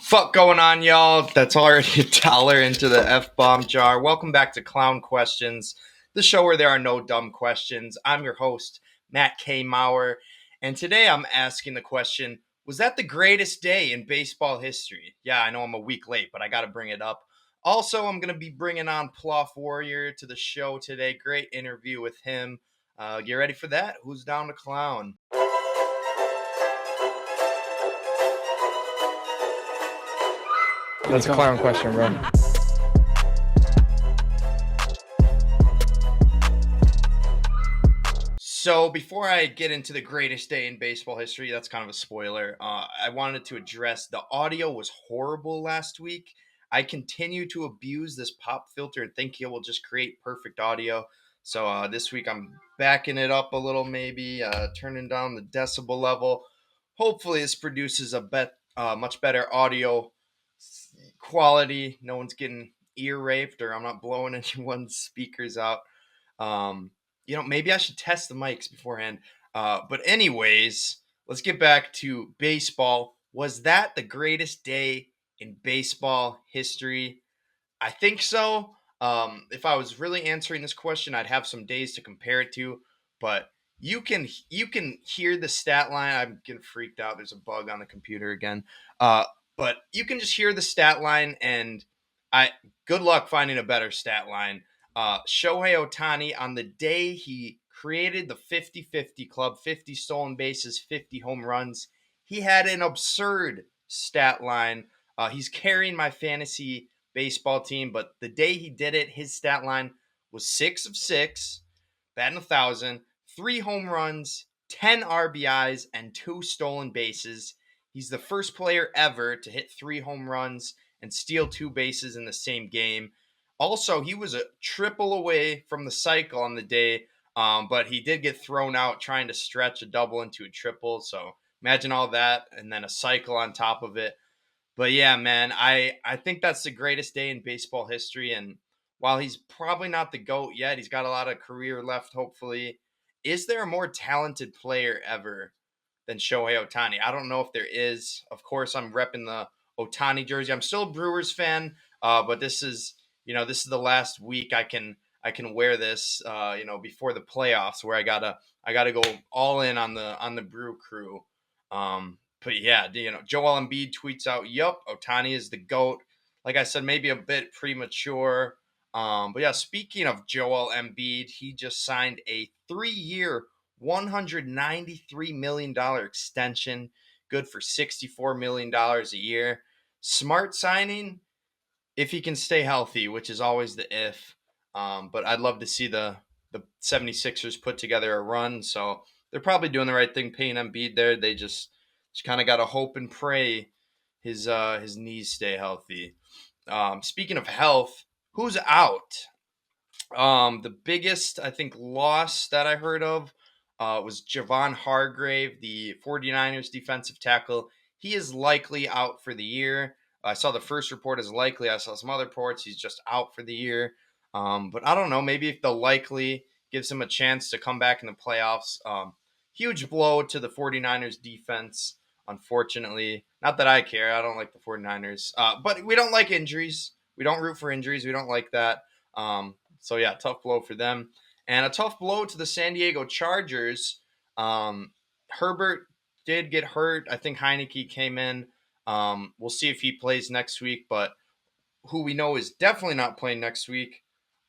Fuck going on, y'all? That's already $1 into the F-bomb jar. Welcome back to Clown Questions, the show where there are no dumb questions. I'm your host, Matt K. Maurer, and today I'm asking the question, was that the greatest day in baseball history? Yeah, I know I'm a week late, but I got to bring it up. Also, I'm going to be bringing on Ploff Warrior to the show today. Great interview with him. Get ready for that. Who's down to clown? That's a clown question, bro. So before I get into the greatest day in baseball history, that's kind of a spoiler. I wanted to address the audio was horrible last week. I continue to abuse this pop filter and think it will just create perfect audio. So this week I'm backing it up a little, maybe turning down the decibel level. Hopefully this produces much better audio quality. No one's getting ear raped, or I'm not blowing anyone's speakers out. Um, maybe I should test the mics beforehand. But anyways, let's get back to baseball. Was that the greatest day in baseball history? I think so. If I was really answering this question, I'd have some days to compare it to. But you can hear the stat line. I'm getting freaked out. There's a bug on the computer again. But you can just hear the stat line, and I good luck finding a better stat line. Shohei Ohtani, on the day he created the 50-50 club, 50 stolen bases, 50 home runs, he had an absurd stat line. He's carrying my fantasy baseball team, but the day he did it, his stat line was 6 of 6, batting 1,000, 3 home runs, 10 RBIs, and 2 stolen bases. He's the first player ever to hit 3 home runs and steal 2 bases in the same game. Also, he was a triple away from the cycle on the day, but he did get thrown out trying to stretch a double into a triple. So imagine all that, and then a cycle on top of it. But yeah, man, I think that's the greatest day in baseball history. And while he's probably not the GOAT yet, he's got a lot of career left, hopefully. Is there a more talented player ever than Shohei Ohtani? I don't know if there is. Of course, I'm repping the Ohtani jersey. I'm still a Brewers fan, but this is the last week I can wear this, before the playoffs, where I gotta go all in on the Brew Crew. But yeah, Joel Embiid tweets out, "Yup, Ohtani is the GOAT." Like I said, maybe a bit premature. But yeah, speaking of Joel Embiid, he just signed a 3-year, $193 million extension, good for $64 million a year. Smart signing if he can stay healthy, which is always the if. But I'd love to see the 76ers put together a run. So they're probably doing the right thing paying Embiid there. They just kind of got to hope and pray his knees stay healthy. Speaking of health, who's out? The biggest, I think, loss that I heard of was Javon Hargrave, the 49ers defensive tackle. He is likely out for the year. I saw the first report as likely. I saw some other reports. He's just out for the year. But I don't know. Maybe if the likely gives him a chance to come back in the playoffs. Huge blow to the 49ers defense, unfortunately. Not that I care. I don't like the 49ers. But we don't like injuries. We don't root for injuries. We don't like that. So yeah, tough blow for them. And a tough blow to the San Diego Chargers. Herbert did get hurt. I think Heineke came in. We'll see if he plays next week, but who we know is definitely not playing next week,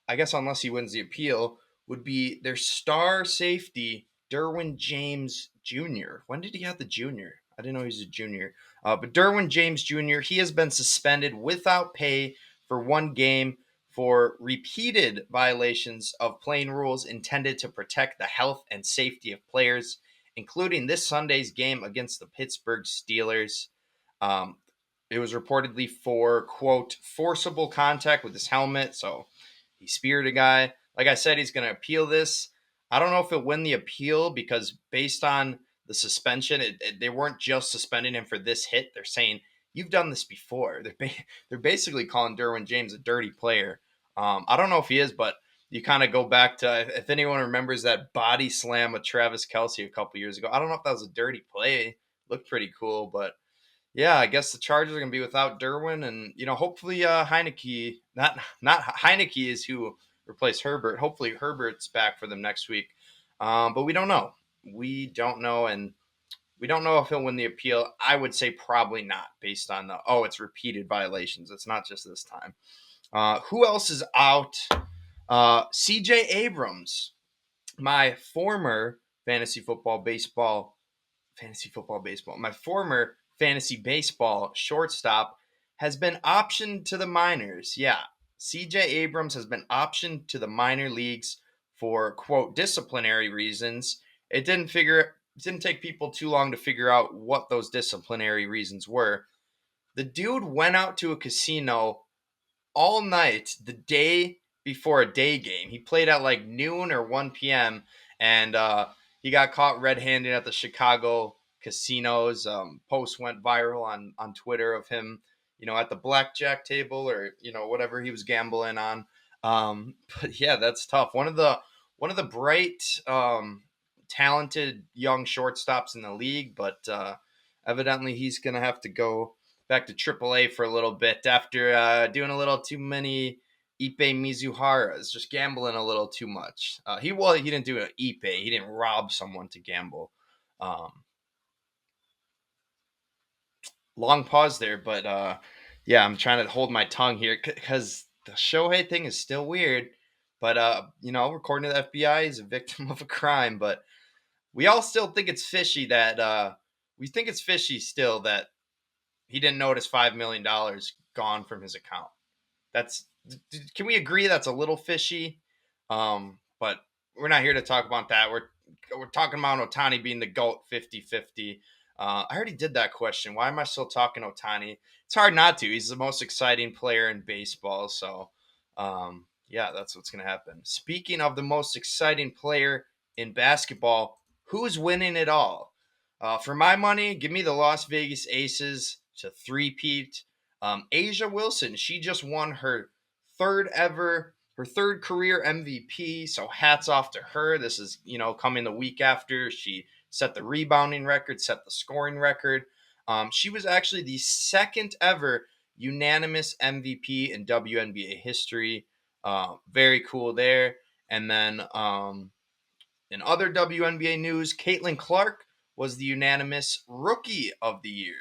I guess unless he wins the appeal, would be their star safety, Derwin James Jr. When did he have the junior? I didn't know he was a junior. But Derwin James Jr., he has been suspended without pay for 1 game for repeated violations of playing rules intended to protect the health and safety of players, including this Sunday's game against the Pittsburgh Steelers. Um, it was reportedly for, quote, forcible contact with his helmet. So he speared a guy. Like I said, he's going to appeal this. I don't know if he'll win the appeal because based on the suspension, they weren't just suspending him for this hit. They're saying, you've done this before. They're basically calling Derwin James a dirty player. I don't know if he is, but you kind of go back to, if anyone remembers that body slam with Travis Kelce a couple years ago. I don't know if that was a dirty play. Looked pretty cool, but Yeah, I guess the Chargers are going to be without Derwin, and hopefully Heineke, not Heineke is who replaced Herbert. Hopefully Herbert's back for them next week, but we don't know. We don't know, and we don't know if he'll win the appeal. I would say probably not, based on it's repeated violations. It's not just this time. Who else is out? C.J. Abrams, my former my former fantasy baseball shortstop has been optioned to the minors. Yeah, CJ Abrams has been optioned to the minor leagues for quote disciplinary reasons. It didn't take people too long to figure out what those disciplinary reasons were. The dude went out to a casino all night the day before a day game. He played at like noon or 1 p.m. and he got caught red-handed at the Chicago casinos. Post went viral on Twitter of him, at the blackjack table or whatever he was gambling on. But yeah, that's tough. One of the bright, talented young shortstops in the league, but evidently he's gonna have to go back to AAA for a little bit after doing a little too many Ipe Mizuharas, just gambling a little too much. He didn't do an Ipe. He didn't rob someone to gamble. Um, Long pause there, but yeah, I'm trying to hold my tongue here because the Shohei thing is still weird. But according to the FBI, he's a victim of a crime. But we all still think it's fishy that still that he didn't notice $5 million gone from his account. That's Can we agree that's a little fishy? But we're not here to talk about that. We're talking about Ohtani being the GOAT 50-50. I already did that question. Why am I still talking Ohtani? It's hard not to. He's the most exciting player in baseball. So, yeah, that's what's going to happen. Speaking of the most exciting player in basketball, who's winning it all? For my money, give me the Las Vegas Aces to three-peat. Asia Wilson, she just won her third career MVP. So hats off to her. This is, coming the week after she set the rebounding record, set the scoring record. She was actually the second ever unanimous MVP in WNBA history. Very cool there. And then in other WNBA news, Caitlin Clark was the unanimous Rookie of the Year.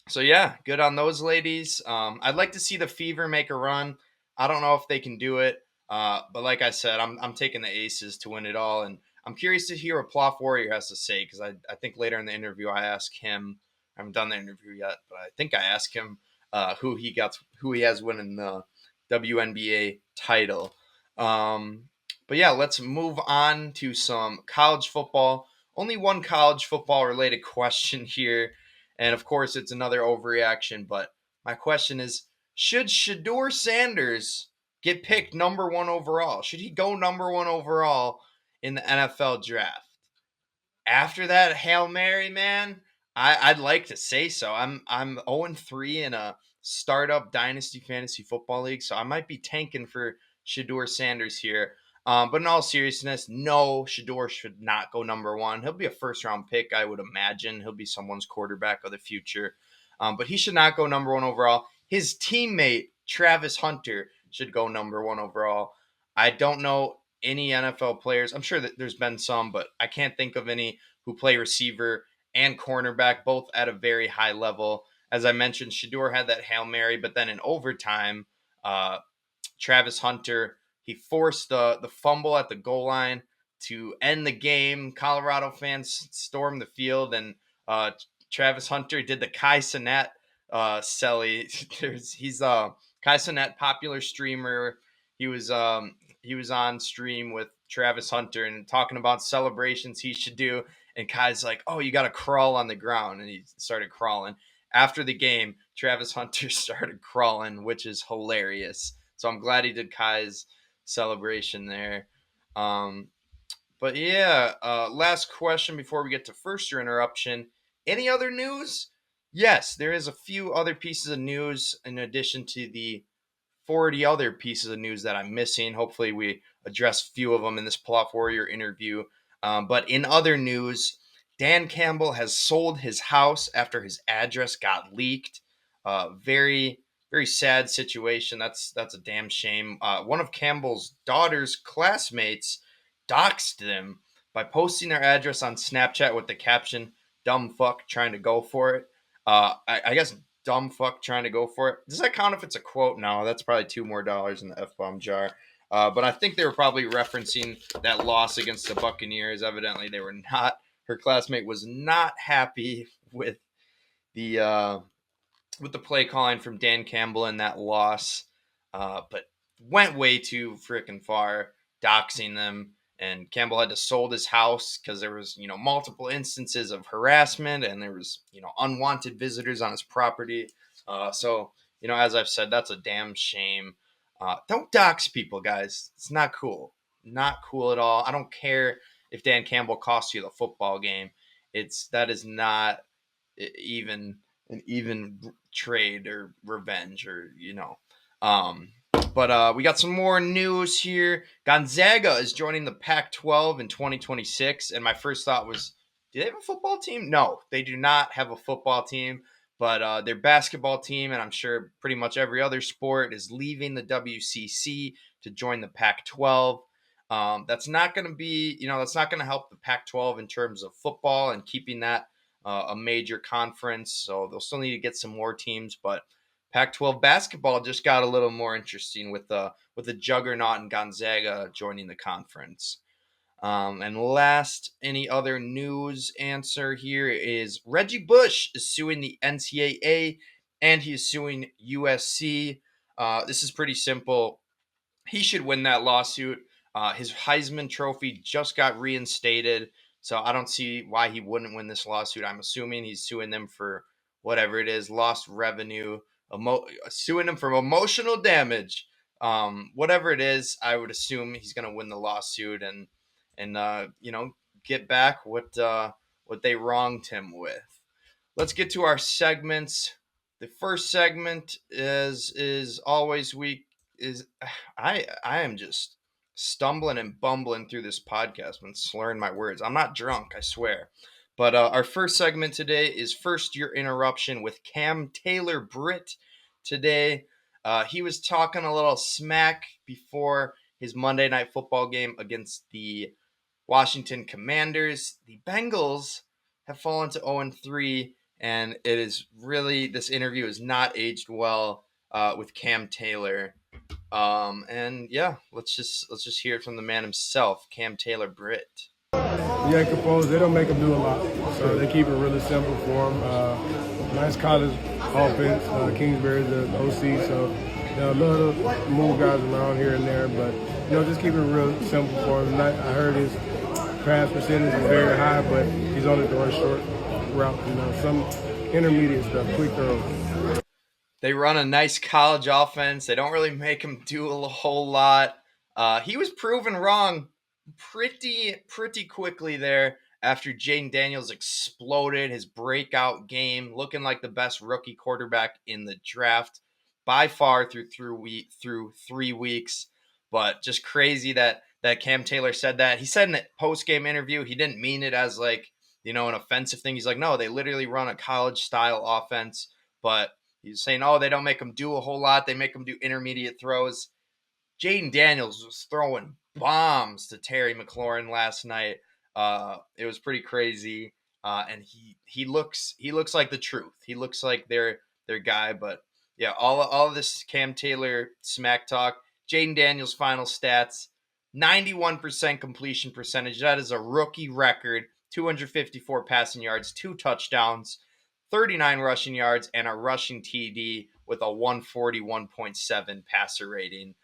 So yeah, good on those ladies. I'd like to see the Fever make a run. I don't know if they can do it, but like I said, I'm taking the Aces to win it all, and I'm curious to hear what Ploff Warrior has to say because I think later in the interview I ask him. I haven't done the interview yet, but I think I asked him who he has winning the WNBA title. But yeah, let's move on to some college football. Only one college football related question here. And of course, it's another overreaction. But my question is, should Shadeur Sanders get picked number one overall? Should he go number one overall in the NFL draft? After that Hail Mary, man, I'd like to say so. I'm 0-3 in a startup dynasty fantasy football league, so I might be tanking for Shadeur Sanders here. But in all seriousness, no, Shadeur should not go number one. He'll be a first round pick, I would imagine. He'll be someone's quarterback of the future. But he should not go number one overall. His teammate, Travis Hunter, should go number one overall. I don't know any NFL players. I'm sure that there's been some, but I can't think of any who play receiver and cornerback, both at a very high level. As I mentioned, Shadeur had that Hail Mary, but then in overtime, Travis Hunter, he forced the fumble at the goal line to end the game. Colorado fans stormed the field, and Travis Hunter did the Kai Cenat Selly. He's Kai Cenat, popular streamer. He was on stream with Travis Hunter and talking about celebrations he should do. And Kai's like, "Oh, you got to crawl on the ground," and he started crawling. After the game, Travis Hunter started crawling, which is hilarious. So I'm glad he did Kai's celebration there. Um, but yeah, last question before we get to first year interruption. Any other news? Yes, there is a few other pieces of news in addition to the 40 other pieces of news that I'm missing. Hopefully, we address a few of them in this Ploff Warrior interview. But in other news, Dan Campbell has sold his house after his address got leaked. Very, very sad situation. That's a damn shame. One of Campbell's daughter's classmates doxed them by posting their address on Snapchat with the caption "dumb fuck trying to go for it." I guess dumb fuck trying to go for it. Does that count if it's a quote? No, that's probably $2 more in the F bomb jar. But I think they were probably referencing that loss against the Buccaneers. Evidently, they were not. Her classmate was not happy the uh, with the play calling from Dan Campbell in that loss, but went way too freaking far, doxing them. And Campbell had to sold his house because there was, multiple instances of harassment and there was, unwanted visitors on his property. So, as I've said, that's a damn shame. Don't dox people, guys. It's not cool. Not cool at all. I don't care if Dan Campbell costs you the football game. That is not even an even trade or revenge or but we got some more news here. Gonzaga is joining the Pac-12 in 2026, and my first thought was, do they have a football team? No, they do not have a football team, but their basketball team, and I'm sure pretty much every other sport, is leaving the WCC to join the Pac-12. That's not going to be, that's not going to help the Pac-12 in terms of football and keeping that a major conference. So they'll still need to get some more teams, but Pac-12 basketball just got a little more interesting with the juggernaut in Gonzaga joining the conference. And last, any other news answer here is Reggie Bush is suing the NCAA and he is suing USC. This is pretty simple. He should win that lawsuit. His Heisman Trophy just got reinstated, so I don't see why he wouldn't win this lawsuit. I'm assuming he's suing them for whatever it is, lost revenue, suing them for emotional damage. Whatever it is, I would assume he's going to win the lawsuit and get back what they wronged him with. Let's get to our segments. The first segment is always week is I am just stumbling and bumbling through this podcast when slurring my words. I'm not drunk, I swear. But our first segment today is First Year Interruption with Taylor-Britt. Today, he was talking a little smack before his Monday Night Football game against the Washington Commanders. The Bengals have fallen to 0-3, and it is really, this interview is not aged well with Cam Taylor. And yeah, let's just hear it from the man himself, Cam Taylor-Britt. Yeah, composed. They don't make them do a lot, so they keep it really simple for them. Nice college offense. Kingsbury's the OC, so I love to move guys around here and there, but just keep it real simple for him. I heard his pass percentage is very high, but he's only throwing short route. Some intermediate stuff, quick throws. They run a nice college offense. They don't really make him do a whole lot. He was proven wrong pretty quickly there after Jaden Daniels exploded his breakout game, looking like the best rookie quarterback in the draft by far through 3 weeks. But just crazy that Cam Taylor said that. He said in a post-game interview he didn't mean it as an offensive thing. He's like, no, they literally run a college style offense, but he's saying, oh, they don't make them do a whole lot. They make them do intermediate throws. Jaden Daniels was throwing bombs to Terry McLaurin last night. It was pretty crazy, and he looks like the truth. He looks like their guy. But yeah, all of this Cam Taylor smack talk. Jaden Daniels' final stats: 91% completion percentage. That is a rookie record. 254 passing yards, 2 touchdowns, 39 rushing yards, and a rushing TD with a 141.7 passer rating.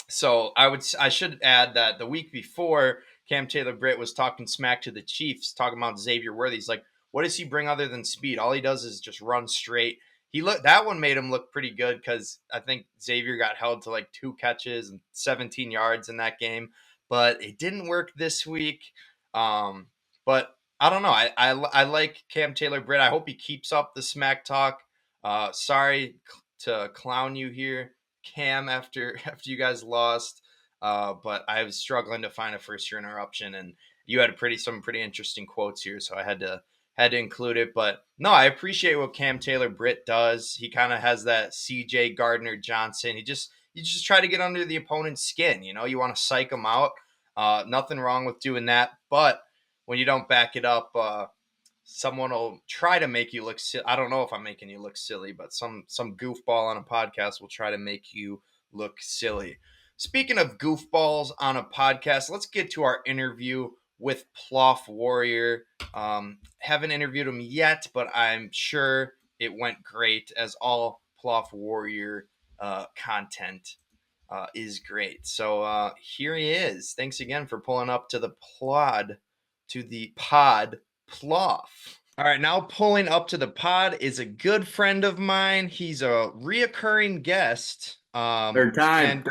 So I should add that the week before, Cam Taylor-Britt was talking smack to the Chiefs, talking about Xavier Worthy. He's like, what does he bring other than speed? All he does is just run straight. That one made him look pretty good because I think Xavier got held to 2 catches and 17 yards in that game, but it didn't work this week. But I don't know. I like Cam Taylor-Britt. I hope he keeps up the smack talk. Sorry to clown you here, Cam, after you guys lost. But I was struggling to find a first year interruption, you had some pretty interesting quotes here, so I had to include it. But no, I appreciate what Cam Taylor-Britt does. He kind of has that CJ Gardner Johnson. You just try to get under the opponent's skin. You want to psych them out. Nothing wrong with doing that, but when you don't back it up, someone will try to make you look silly. I don't know if I'm making you look silly, but some goofball on a podcast will try to make you look silly. Speaking of goofballs on a podcast, let's get to our interview with Ploff Warrior. Haven't interviewed him yet, but I'm sure it went great, as all Ploff Warrior content is great. So here he is. Thanks again for pulling up to the pod, Ploff. All right, now pulling up to the pod is a good friend of mine. He's a reoccurring guest. Third time.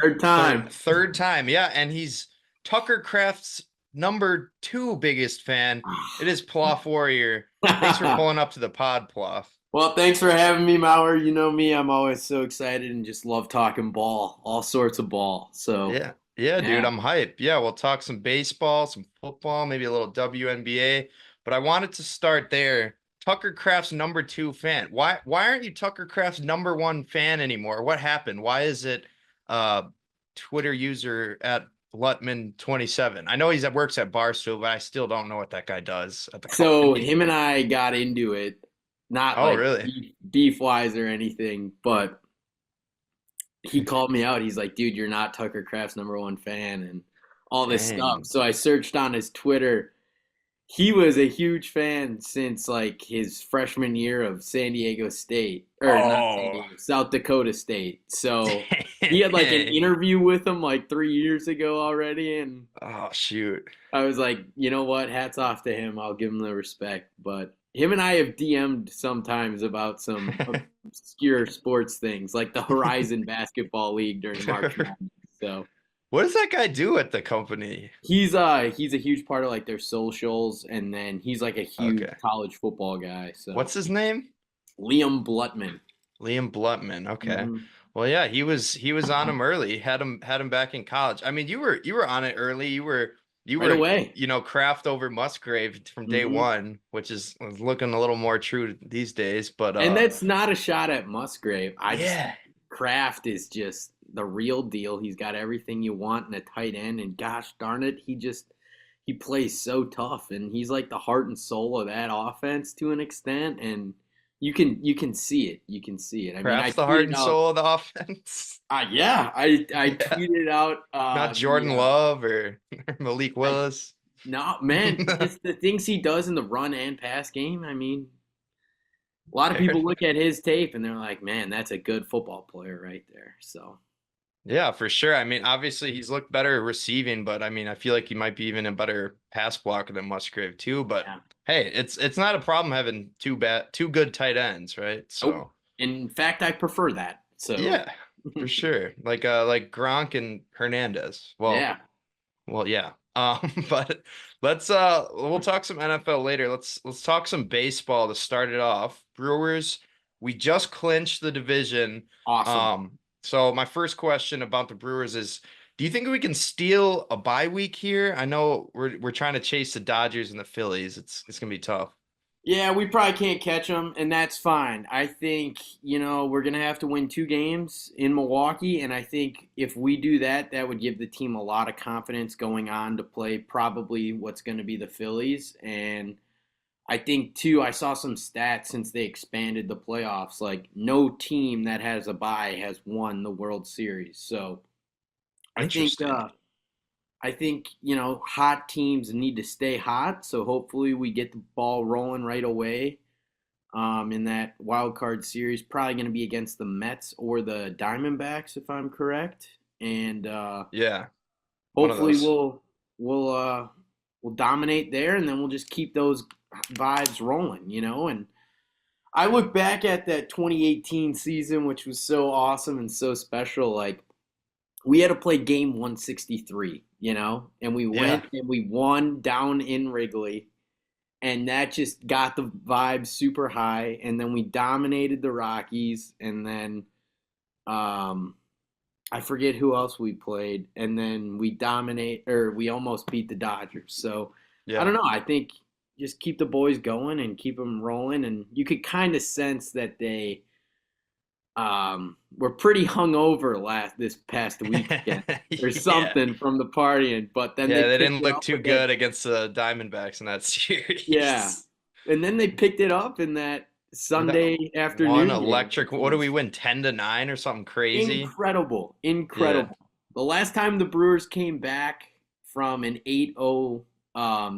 Third time, yeah. And he's Tucker Craft's number 2 biggest fan. It is Ploff Warrior. Thanks for pulling up to the pod, Ploff. Well, thanks for having me, Mauer. You know me, I'm always so excited and just love talking ball, all sorts of ball. So yeah, dude, I'm hyped. Yeah, we'll talk some baseball, some football, maybe a little WNBA. But I wanted to start there. Tucker Craft's number 2 fan. Why aren't you Tucker Craft's number 1 fan anymore? What happened? Why is it Twitter user at Lutman27? I know works at Barstool, but I still don't know what that guy does at the So company. him and I got into it, not really? beef-wise or anything, but he called me out. He's like, dude, you're not Tucker Craft's number 1 fan and all this stuff. So I searched on his Twitter. He was a huge fan since like his freshman year of San Diego State, or not San Diego, South Dakota State. So he had like an interview with him like 3 years ago already, and oh shoot, I was like, you know what? Hats off to him. I'll give him the respect. But him and I have DM'd sometimes about some obscure sports things, like the Horizon Basketball League during March Madness. So. What does that guy do at the company? He's a huge part of like their socials, and then he's like a huge college football guy. So what's his name? Liam Blutman. Liam Blutman. Okay. Mm-hmm. Well, yeah, he was on him early. Had him back in college. I mean, you were on it early. You were right away. Kraft over Musgrave from day one, which is looking a little more true these days. But and that's not a shot at Musgrave. Kraft is just the real deal. He's got everything you want in a tight end, and gosh darn it, he plays so tough, and he's like the heart and soul of that offense to an extent, and you can see it. You can see it. Kraft's the heart and soul of the offense. Yeah, I tweeted out not Jordan Love or Malik Willis. No, man, it's the things he does in the run and pass game. I mean, a lot of people look at his tape and they're like, man, that's a good football player right there. So. Yeah, for sure. I mean, obviously he's looked better receiving, but I mean, I feel like he might be even a better pass blocker than Musgrave too. But hey, it's not a problem having two good tight ends, right? So in fact, I prefer that. So yeah, for sure. Like Gronk and Hernandez. Well, yeah. But we'll talk some NFL later. Let's talk some baseball to start it off. Brewers, we just clinched the division. Awesome. So my first question about the Brewers is, do you think we can steal a bye week here? I know we're trying to chase the Dodgers and the Phillies. It's gonna be tough. Yeah, we probably can't catch them, and that's fine. I think, we're going to have to win 2 games in Milwaukee, and I think if we do that, that would give the team a lot of confidence going on to play probably what's going to be the Phillies. And I think, too, I saw some stats since they expanded the playoffs. Like, no team that has a bye has won the World Series. So I think, hot teams need to stay hot. So hopefully we get the ball rolling right away in that wild card series. Probably going to be against the Mets or the Diamondbacks, if I'm correct. And hopefully we'll dominate there, and then we'll just keep those vibes rolling, And I look back at that 2018 season, which was so awesome and so special. Like, we had to play game 163, and we went and we won down in Wrigley, and that just got the vibe super high. And then we dominated the Rockies, and then I forget who else we played, and then we almost beat the Dodgers. So I Yeah. don't know. I think just keep the boys going and keep them rolling, and you could kind of sense that they were pretty hungover this past weekend or Yeah. something from the partying, but then they Yeah, they picked didn't it look up too with that. good against the Diamondbacks in that Yeah, series. and then they picked it up in that With that Sunday one afternoon game, electric, which what do we was win, 10-9 or something crazy? incredible, Yeah. incredible. The last time the Brewers came back from an 8-0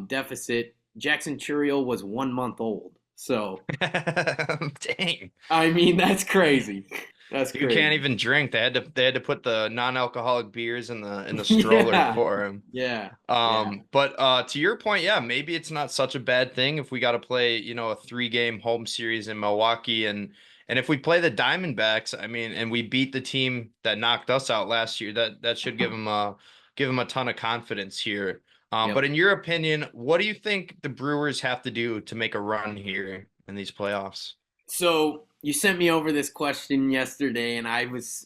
deficit, Jackson Churiel was 1 month old. So, Dang. I mean, that's crazy. That's Dude can't crazy. even drink. They had to put the non-alcoholic beers in the stroller Yeah, for him. yeah, yeah. But to your point, yeah, maybe it's not such a bad thing if we got to play, a 3-game home series in Milwaukee, and if we play the Diamondbacks, I mean, and we beat the team that knocked us out last year, that should give them a ton of confidence here. But Yep. in your opinion, what do you think the Brewers have to do to make a run here in these playoffs? So you sent me over this question yesterday, and I was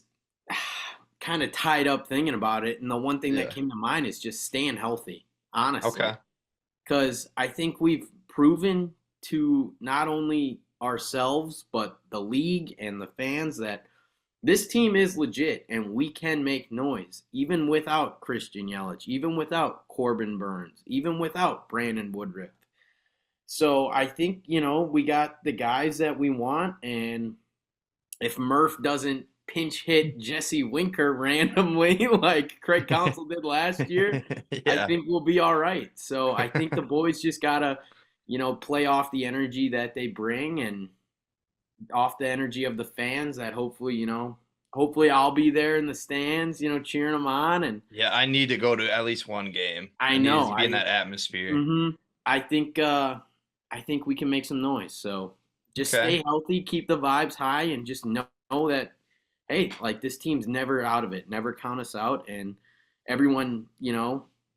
kind of tied up thinking about it. And the one thing that Yeah. came to mind is just staying healthy, honestly. Okay. Because I think we've proven to not only ourselves, but the league and the fans that this team is legit and we can make noise, even without Christian Yelich, even without Corbin Burns, even without Brandon Woodruff. So I think, we got the guys that we want. And if Murph doesn't pinch hit Jesse Winker randomly like Craig Counsell did last year, I Yeah. think we'll be all right. So I think the boys just got to, play off the energy that they bring and off the energy of the fans that hopefully I'll be there in the stands, cheering them on. And Yeah, I need to go to at least one game. I I need know, to be in that atmosphere. hmm I think I think we can make some noise. So just Okay. stay healthy, keep the vibes high, and just know that hey, like this team's never out of it. Never count us out. And everyone,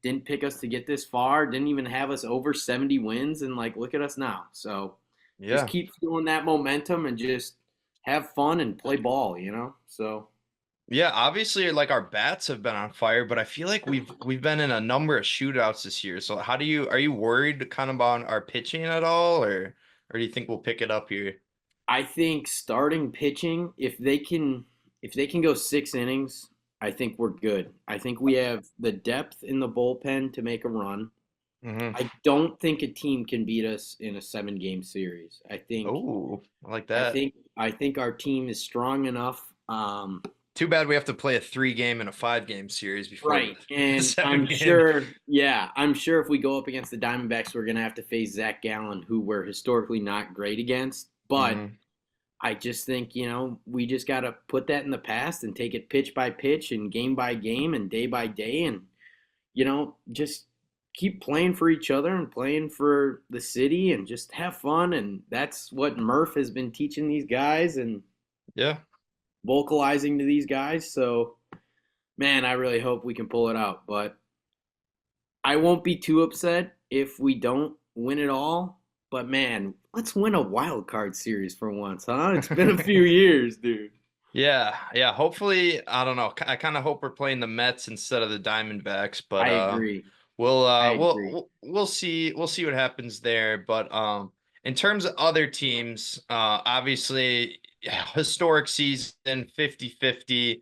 didn't pick us to get this far. Didn't even have us over 70 wins. And like, look at us now. So just Yeah. keep feeling that momentum and just have fun and play ball. So Yeah, obviously like our bats have been on fire, but I feel like we've been in a number of shootouts this year. So are you worried kind of about our pitching at all, or do you think we'll pick it up here? I think starting pitching, if they can go 6 innings, I think we're good. I think we have the depth in the bullpen to make a run. Hmm. I don't think a team can beat us in a 7-game series. I think Oh, I like I that. think I think our team is strong enough. Too bad we have to play a 3-game and a 5-game series before Right. the And seven I'm game. sure, yeah, I'm sure if we go up against the Diamondbacks, we're gonna have to face Zach Gallen, who we're historically not great against. But Hmm. I just think, we just gotta put that in the past and take it pitch by pitch and game by game and day by day and, just keep playing for each other and playing for the city and just have fun. And that's what Murph has been teaching these guys and Yeah. vocalizing to these guys. So, man, I really hope we can pull it out. But I won't be too upset if we don't win it all. But man, let's win a wild card series for once, huh? It's been a few years, dude. Yeah, yeah. Hopefully, I don't know. I kind of hope we're playing the Mets instead of the Diamondbacks, but I agree. we'll I uh we'll agree. we'll we'll see what happens there. But in terms of other teams, obviously yeah, historic season 50-50.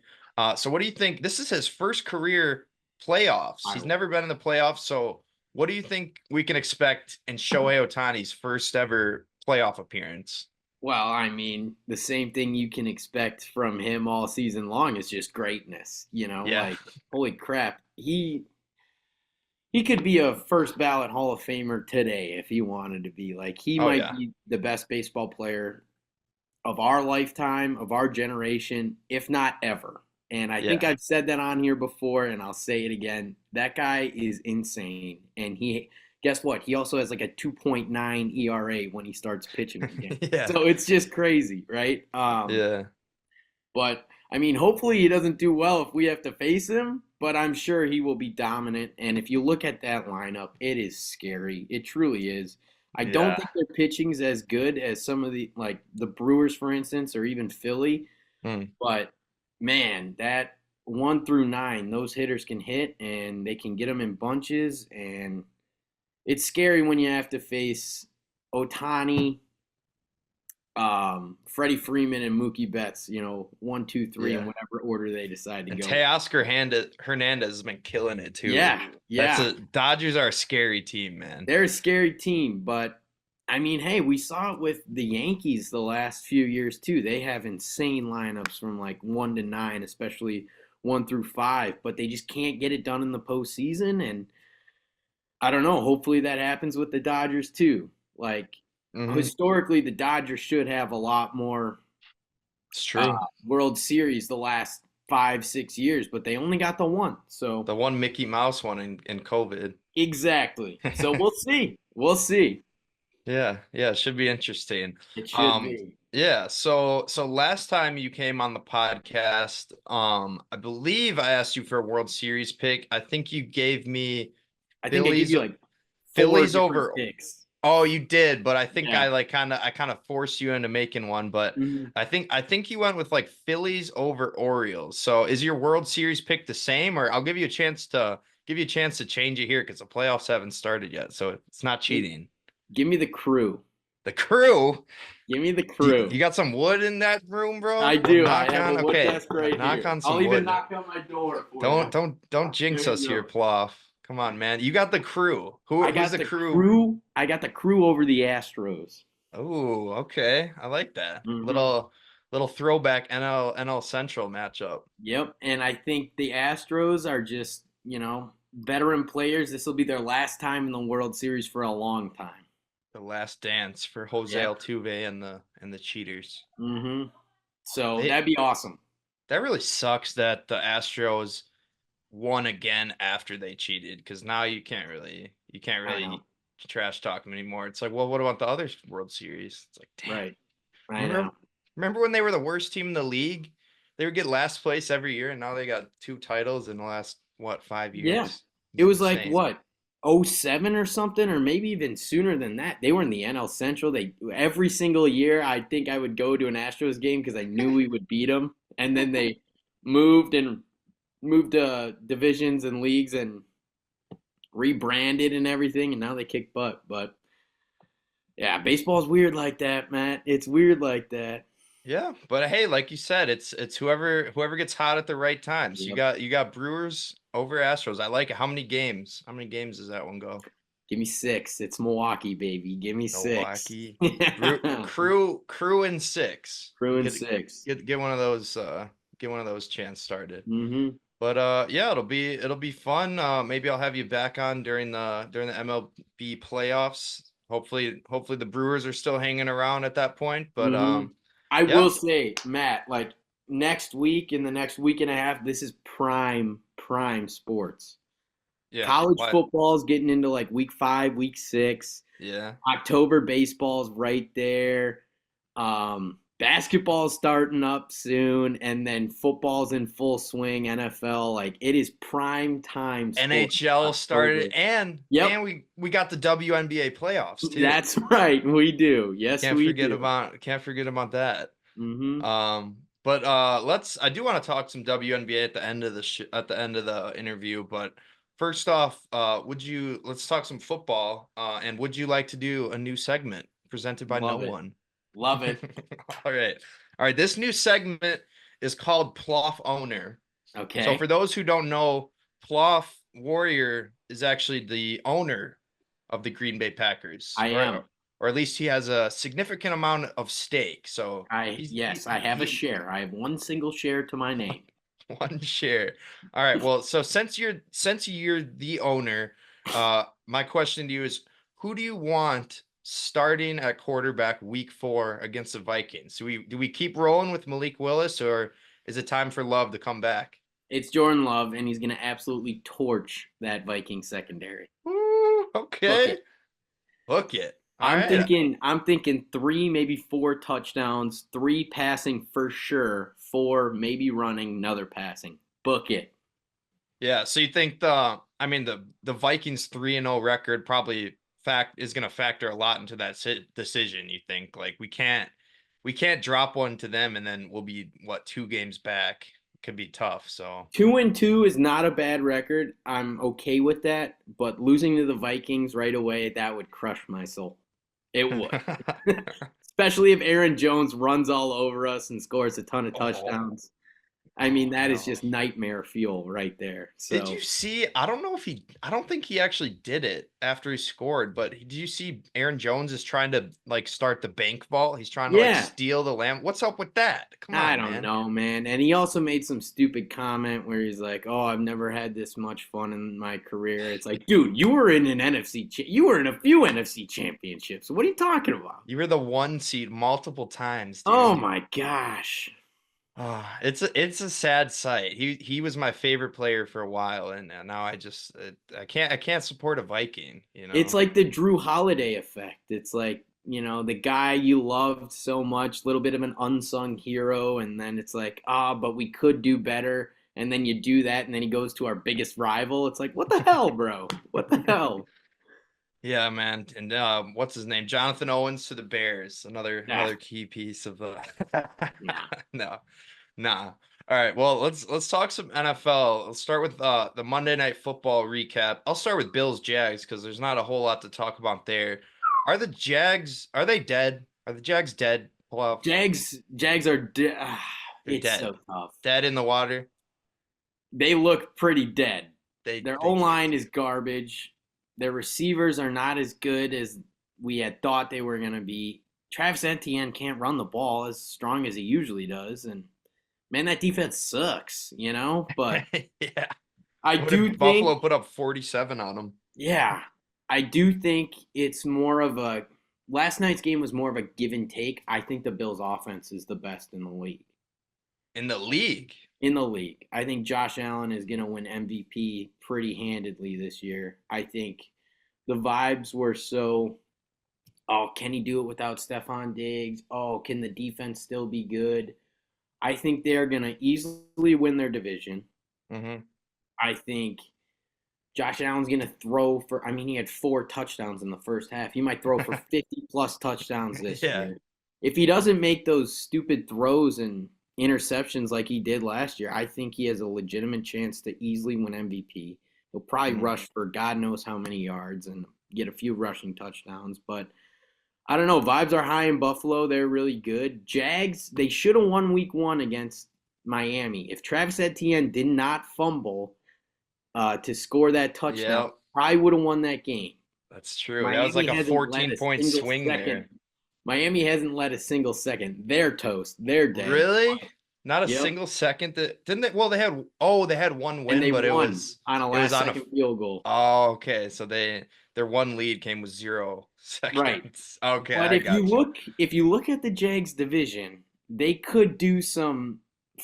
So what do you think? This is his first career playoffs. He's I, never been in the playoffs, so what do you think we can expect in Shohei Ohtani's first ever playoff appearance? well, I mean, the same thing you can expect from him all season long is just greatness. Yeah. Like holy crap, he could be a first ballot Hall of Famer today if he wanted to be. Like he Oh might yeah. be the best baseball player of our lifetime, of our generation, if not ever. And I think Yeah. I've said that on here before, and I'll say it again. That guy is insane. And guess what? He also has like a 2.9 ERA when he starts pitching again. Yeah. So it's just crazy, right? Yeah. But I mean, hopefully he doesn't do well if we have to face him, but I'm sure he will be dominant. And if you look at that lineup, it is scary. It truly is. I don't Yeah. think their pitching's as good as some of like the Brewers, for instance, or even Philly. Hmm. But man, that 1 through 9, those hitters can hit and they can get them in bunches, and it's scary when you have to face Otani, Freddie Freeman, and Mookie Betts. 1, 2, 3, in Yeah. whatever order they decide to And go. Teoscar Hernandez has been killing it too. Yeah, yeah. Dodgers are a scary team, man. They're a scary team, but I mean, hey, we saw it with the Yankees the last few years too. They have insane lineups from like 1 to 9, especially 1 through 5, but they just can't get it done in the postseason. And I don't know. Hopefully that happens with the Dodgers too. Like Hmm. historically, the Dodgers should have a lot more It's true. World Series the last 5, 6 years, but they only got the one. So The one Mickey Mouse one in COVID. exactly. So we'll see. We'll see. Yeah, yeah, it should be interesting. It should Um, be. yeah, so last time you came on the podcast, I believe I asked you for a World Series pick. I think you gave me I think I give Phillies you like four Phillies different over. picks. Oh, you did, but I think Yeah. I kind of forced you into making one, but Mhm. I think you went with like Phillies over Orioles. So is your World Series pick the same, or I'll give you a chance to change it here because the playoffs haven't started yet, so it's not cheating. Give me the crew. The Crew. Give me the You crew. got some wood in that room, I bro? do. I Knock have a on. wood Okay, desk right knock here. on I'll some even wood. knock on my door for you. Don't jinx There us you here, go. Ploff. Come on, man. You got the Crew. I Who's got the the Crew? crew. I got the crew over the Astros. Oh, okay. I like that. Hmm. Little throwback NL Central matchup. Yep. And I think the Astros are just, veteran players. This will be their last time in the World Series for a long time. The last dance for Jose Yep. Altuve and the Cheaters. Hmm. So They that'd be awesome. That really sucks that the Astros won again after they cheated because now you can't I know. really trash talk them anymore. It's like, well, what about the other World Series? It's like, damn. Right. I Remember know. remember when they were the worst team in the league? They would get last place every year, and now they got 2 titles in the last what, five Yeah. years? It It's was like insane. what, 07 or something, or maybe even sooner than that. They were in the NL Central. They every single year, I think I would go to an Astros game because I knew we would beat them. And then they moved and moved divisions and leagues and rebranded and everything, and now they kick butt. But yeah, baseball's weird like that, Matt. It's weird like that. Yeah, but hey, like you said, it's whoever gets hot at the right time. So Yep. you got Brewers over Astros. I like it. How many games? How many games does that one go? Give me 6. It's Milwaukee, baby. Give me 6. Milwaukee. Crew in 6. Crew in 6. Get one of those get one of those chants started. Mm-hmm. But yeah, it'll be fun. Maybe I'll have you back on during the MLB playoffs. Hopefully the Brewers are still hanging around at that point. But Mm-hmm. I will yeah. say, Matt, like next week, in the next week and a half, this is prime sports. Yeah. College What? football is getting into like week 5, week 6. Yeah. October baseball's right there. Basketball's starting up soon, and then football's in full swing. NFL, like it is prime time sports. NHL started October. and Yep, we got the WNBA playoffs too. that's right. We do. Yes, we do. Can't forget about that. Mm-hmm. But I do want to talk some WNBA at the end of at the end of the interview, but first off, let's talk some football, and would you like to do a new segment presented by no Love it. one? Love it. All right. All right, this new segment is called Ploff Owner. So Okay. for those who don't know, Ploff Warrior is actually the owner of the Green Bay Packers. I am. Or at least he has a significant amount of stake. So Yes, I have a share. I have one single share to my name. one share. All right. Well, so since you're the owner, my question to you is, who do you want starting at quarterback week 4 against the Vikings? Do we keep rolling with Malik Willis, or is it time for Love to come back? It's Jordan Love, and he's going to absolutely torch that Viking secondary. Woo, Book okay. it. Book it. All I'm right. thinking I'm thinking 3, maybe 4 touchdowns, 3 passing for sure, 4 maybe running, another passing. Book it. Yeah. So you think the Vikings 3-0 record probably is going to factor a lot into that decision, you think? Like we can't drop one to them and then we'll be what, 2 games back. could be tough. So 2-2 is not a bad record. I'm okay with that, but losing to the Vikings right away, that would crush my soul. It would. Especially if Aaron Jones runs all over us and scores a ton of oh, touchdowns. I mean, that is no. just nightmare fuel right there. Did So, you see? I don't know if I don't think he actually did it after he scored, but did you see Aaron Jones is trying to like start the bank vault? He's trying to like yeah, steal the lamb. What's up with that? Come I on, don't man. know, man. And he also made some stupid comment where he's like, "Oh, I've never had this much fun in my career." It's like, dude, you were in an you were in a few NFC championships. What are you talking about? You were the one seed multiple times, Oh dude. my gosh. It's a sad sight. He was my favorite player for a while, and now I can't support a Viking. You It's know. like the Drew Holiday effect. It's like, the guy you loved so much, little bit of an unsung hero, and then it's like, but we could do better. And then you do that, and then he goes to our biggest rival. It's like, what the hell, bro? What the hell? Yeah, man. And what's his name? Jonathan Owens to the Bears. Yeah, Another key piece of the yeah. no. Nah. All right. Well, let's talk some NFL. Let's start with the Monday Night Football recap. I'll start with Bills Jags because there's not a whole lot to talk about there. Are they dead? Are the Jags dead? Ploff? Jags are, They're it's dead. so tough. Dead in the water. They look pretty dead. Their They O line is garbage. Their receivers are not as good as we had thought they were going to be. Travis Etienne can't run the ball as strong as he usually does, and man, that defense sucks. But yeah. I What do did Buffalo think, put up 47 on them? yeah, I do think it's more of a. Last night's game was more of a give and take. I think the Bills' offense is the best in the league. In the league. In the league. I think Josh Allen is going to win MVP pretty handedly this year. I think the vibes were so, oh, can he do it without Stephon Diggs? Oh, can the defense still be good? I think they're going to easily win their division. Mm-hmm. I think Josh Allen's going to throw for, I mean, he had 4 touchdowns in the first half. He might throw for 50 plus touchdowns this Yeah. year. If he doesn't make those stupid throws and interceptions like he did last year, I think he has a legitimate chance to easily win MVP. He'll probably rush for God knows how many yards and get a few rushing touchdowns. But I don't know. Vibes are high in Buffalo. They're really good. Jags, they should have won week 1 against Miami. If Travis Etienne did not fumble to score that touchdown, Yeah, probably would have won that game. that's true. That was Miami like a hasn't led 14-point single swing second. there. Miami hasn't led a single second. They're toast. They're dead. Really? Not a Yep. single second that didn't they? Well, they had one And win, they but it won was on a it was last on a second field goal. oh, okay. So their one lead came with 0 Right. seconds. Okay, But I got you. if you look at the Jags division, they could do some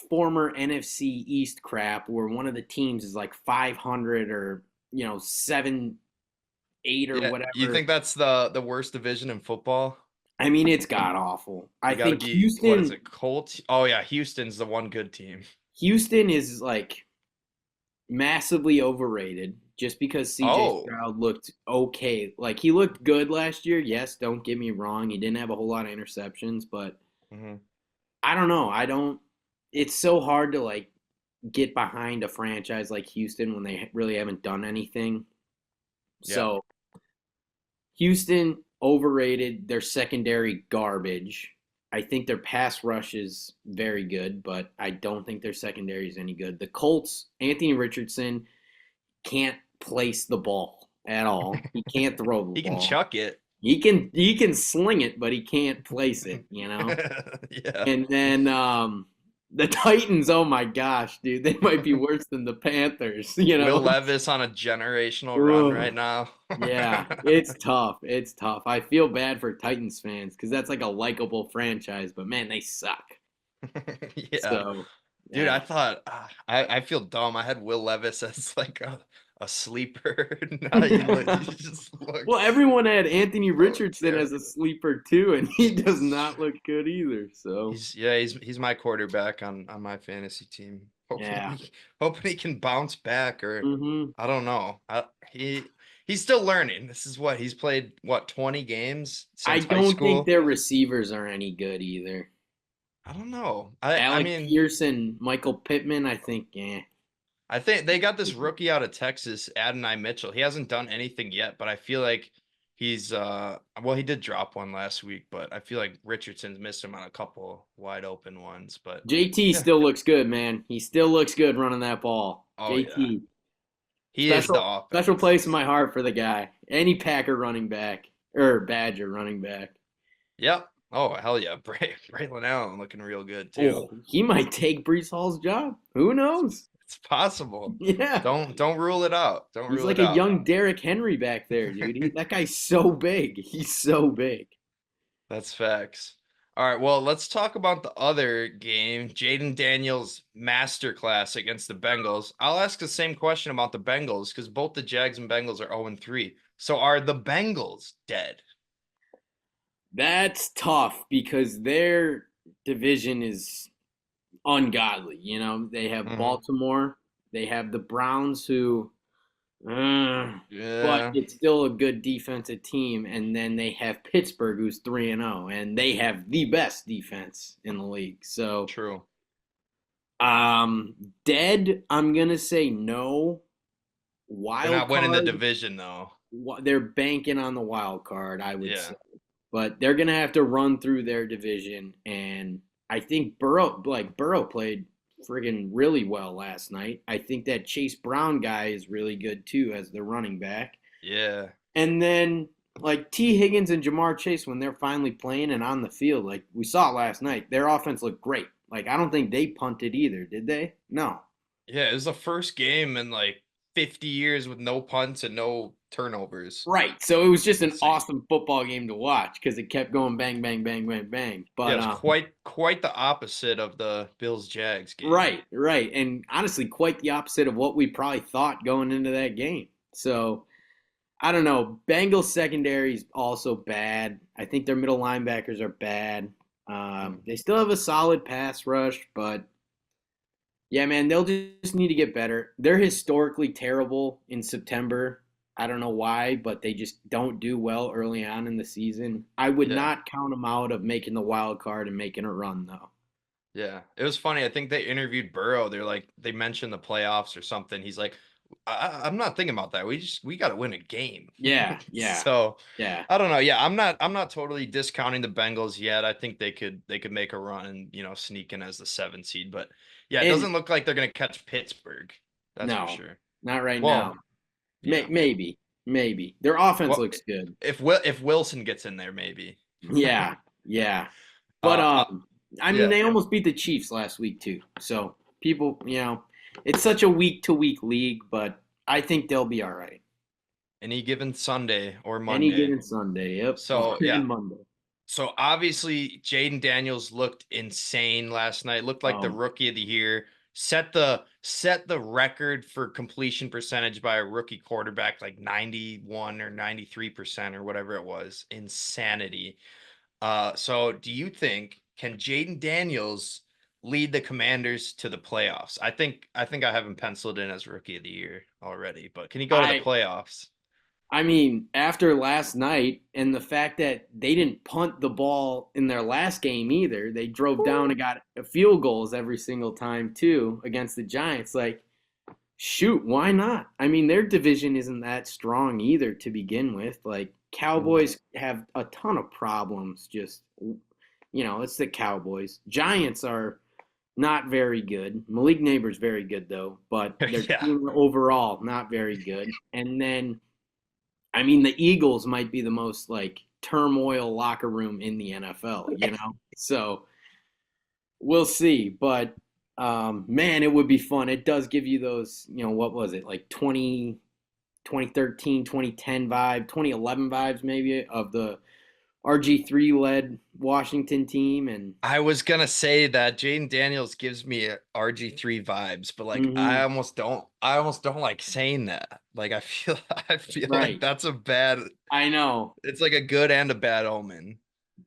former NFC East crap where one of the teams is like 500 or 7-8 or Yeah, you whatever. think that's the worst division in football? I mean, it's god awful. I You got to think be what is it? Colts? Oh yeah, Houston's the one good team. Houston is like massively overrated just because CJ Oh, Stroud looked okay. Like he looked good last year. Yes, don't get me wrong. He didn't have a whole lot of interceptions, but mhm. I don't know. I don't it's so hard to like get behind a franchise like Houston when they really haven't done anything. Yeah. So, Houston overrated, their secondary garbage. I think their pass rush is very good, but I don't think their secondary is any good. The Colts, Anthony Richardson can't place the ball at all. He can't throw the He can ball. chuck it. He can sling it, but he can't place it. Yeah. And then the Titans, oh my gosh, dude, they might be worse than the Panthers, Will Levis on a generational run right Ugh. now. Yeah, it's tough. It's tough. I feel bad for Titans fans because that's like a likable franchise, but man, they suck. Yeah. So, Dude, I yeah. thought I feel dumb. I had Will Levis as like a sleeper. Now you just look Well, everyone had Anthony so Richardson as a terrible. sleeper too, and he does not look good either. So, He's my quarterback on my fantasy team. yeah. Hoping he can bounce back or hmm I don't know. He's still learning. This is what he's played 20 games I since high don't think school. their receivers are any good either. I don't know. I Alec mean, Pierce and Michael Pittman, I think, I think they got this rookie out of Texas, Adonai Mitchell. He hasn't done anything yet, but I feel like he's well, he did drop one last week, but I feel like Richardson's missed him on a couple wide open ones. But JT yeah, still looks good, man. He still looks good running that ball. oh yeah, JT, he is the special offense. place in my heart for the guy. Any Packer running back or Badger running back. Yep. Oh hell yeah, Braylon Allen looking real good too. Oh, he might take Brees Hall's job. Who knows? It's possible. Yeah. Don't rule it out. Don't He's rule like it a out. young Derrick Henry back there, dude. That guy's so big. He's so big. That's facts. All right, well, let's talk about the other game, Jaden Daniels' masterclass against the Bengals. I'll ask the same question about the Bengals because both the Jags and Bengals are 0-3. So are the Bengals dead? That's tough because their division is ungodly. You know, they have Mm-hmm. Baltimore, they have the Browns, who, but Yeah, it's still a good defensive team, and then they have Pittsburgh, who's 3-0, and they have the best defense in the league. So, true. dead. I'm gonna say no. They're Wild not winning the card. division though. They're banking on the wild card, I would Yeah. say. But they're gonna have to run through their division, and I think Burrow played friggin' really well last night. I think that Chase Brown guy is really good too as the running back. Yeah. And then like T. Higgins and Jamar Chase, when they're finally playing and on the field, like we saw last night, their offense looked great. Like I don't think they punted either, did they? No. Yeah, it was the first game in like 50 years with no punts and no turnovers. Right. So it was just an Insane. awesome football game to watch because it kept going bang, bang, bang, bang, bang. Yeah, it But was quite the opposite of the Bills Jags game. right. And honestly, quite the opposite of what we probably thought going into that game. So I don't know. Bengals secondary is also bad. I think their middle linebackers are bad. They still have a solid pass rush, but yeah, man, they'll just need to get better. They're historically terrible in September. I don't know why, but they just don't do well early on in the season. I would Yeah. not count them out of making the wild card and making a run, though. Yeah. It was funny. I think they interviewed Burrow. They're like, they mentioned the playoffs or something. He's like, I'm not thinking about that. We got to win a game. Yeah. So Yeah. I don't know. Yeah, I'm not totally discounting the Bengals yet. I think they could make a run and sneak in as the 7th seed. But yeah, it And doesn't look like they're gonna catch Pittsburgh. That's for no, sure. not right now. Well, yeah. Maybe. Their offense Well, looks good. if Wilson gets in there, maybe. Yeah. But Uh, I mean, yeah. they almost beat the Chiefs last week too. So people, it's such a week to week league, but I think they'll be all right. Any given Sunday or Any Monday. given Sunday, yep. So And yeah. Monday. So obviously Jaden Daniels looked insane last night. Looked like the Oh, rookie of the year. Set the record for completion percentage by a rookie quarterback, like 91 or 93% or whatever it was. Insanity. So do you think can Jaden Daniels lead the Commanders to the playoffs? I think I have him penciled in as rookie of the year already, but can he go to the I playoffs? I mean, after last night and the fact that they didn't punt the ball in their last game either, they drove down and got field goals every single time too against the Giants. Like, shoot, why not? I mean, their division isn't that strong either to begin with. Like, Cowboys have a ton of problems. Just, it's the Cowboys. Giants are not very good. Malik Neighbor's very good though, but their Yeah. team overall not very good. And then I mean, the Eagles might be the most like turmoil locker room in the NFL. So we'll see. But man, it would be fun. It does give you those, what was it, like 2013, 2010 vibe, 2011 vibes maybe of the RG3 led Washington team. And I was gonna say that Jaden Daniels gives me RG3 vibes, but like I mhm, almost don't like saying that. Like I feel like right, that's a bad I know. it's like a good and a bad omen.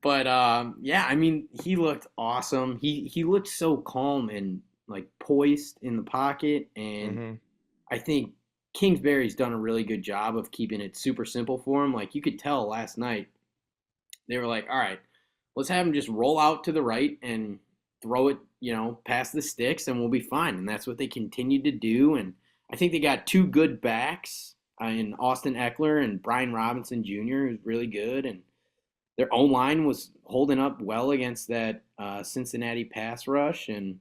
But yeah, I mean, he looked awesome. He looked so calm and like poised in the pocket, and Hmm. I think Kingsbury's done a really good job of keeping it super simple for him. Like you could tell last night, they were like, "All right, let's have him just roll out to the right and throw it, past the sticks, and we'll be fine. And that's what they continue to do. And I think they got two good backs in Austin Eckler and Brian Robinson Jr., who's really good. And their O-line was holding up well against that Cincinnati pass rush. And,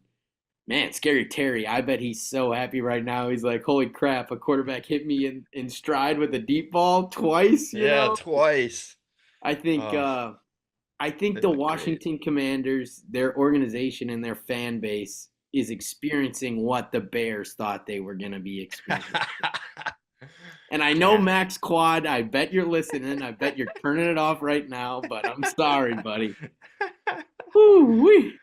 man, Scary Terry, I bet he's so happy right now. He's like, holy crap, a quarterback hit me in stride with a deep ball twice, Yeah, twice. I think Oh, I think they the look great. Washington Commanders, their organization and their fan base is experiencing what the Bears thought they were going to be experiencing. And I know Man. Max Quad, I bet you're listening. I bet you're turning it off right now, but I'm sorry, buddy. Woo-wee.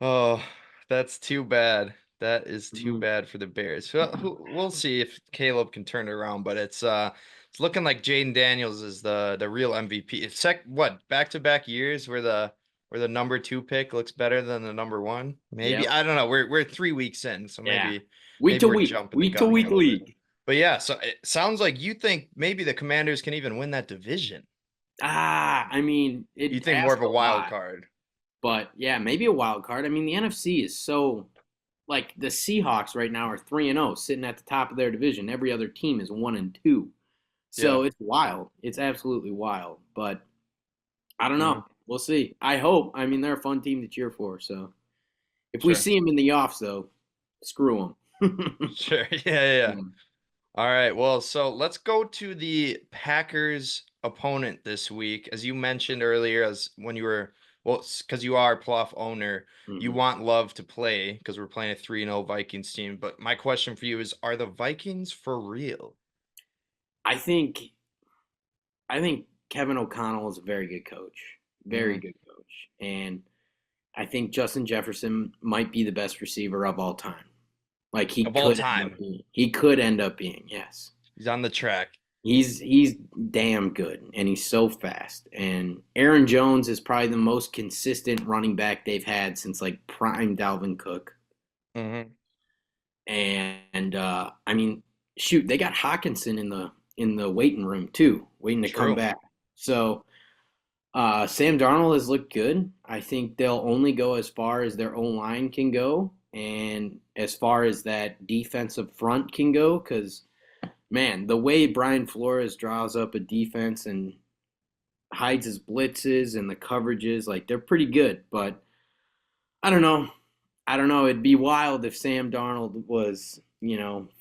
Oh, that's too bad. That is too Mhm. bad for the Bears. Well, we'll see if Caleb can turn it around, but it's looking like Jaden Daniels is the real MVP. It's back-to-back years where the number 2 pick looks better than the number 1. Maybe Yep. I don't know. We're 3 weeks in, so Yeah. maybe we're jumping the Week to gun here week a little bit. league. But yeah, so it sounds like you think maybe the Commanders can even win that division. I mean, You it think more asks of a a wild lot, card. but yeah, maybe a wild card. I mean, the NFC is so like the Seahawks right now are 3-0, sitting at the top of their division. Every other team is 1-2. Yeah. So it's wild. It's absolutely wild. But I don't Hmm. know. We'll see. I hope. I mean, they're a fun team to cheer for. So if we Sure. see them in the offs, though, screw them. Sure. Yeah, yeah, yeah. All right. Well, so let's go to the Packers opponent this week. As you mentioned earlier, as when you were, well, because you are a Ploff owner, you Mhm. want Love to play because we're playing a 3-0 Vikings team. But my question for you is, are the Vikings for real? I think I think Kevin O'Connell is a very good coach. Very Hmm. good coach. And I think Justin Jefferson might be the best receiver of all time. Like Of all time, he could end up being, yes. he's on the track. He's damn good and he's so fast. And Aaron Jones is probably the most consistent running back they've had since like prime Dalvin Cook. Hmm. And I mean, shoot, they got Hawkinson in the waiting room too, waiting to come True. back. So Sam Darnold has looked good. I think they'll only go as far as their own line can go, and as far as that defensive front can go. Because man, the way Brian Flores draws up a defense and hides his blitzes and the coverages, like they're pretty good. But I don't know. I don't know. It'd be wild if Sam Darnold was,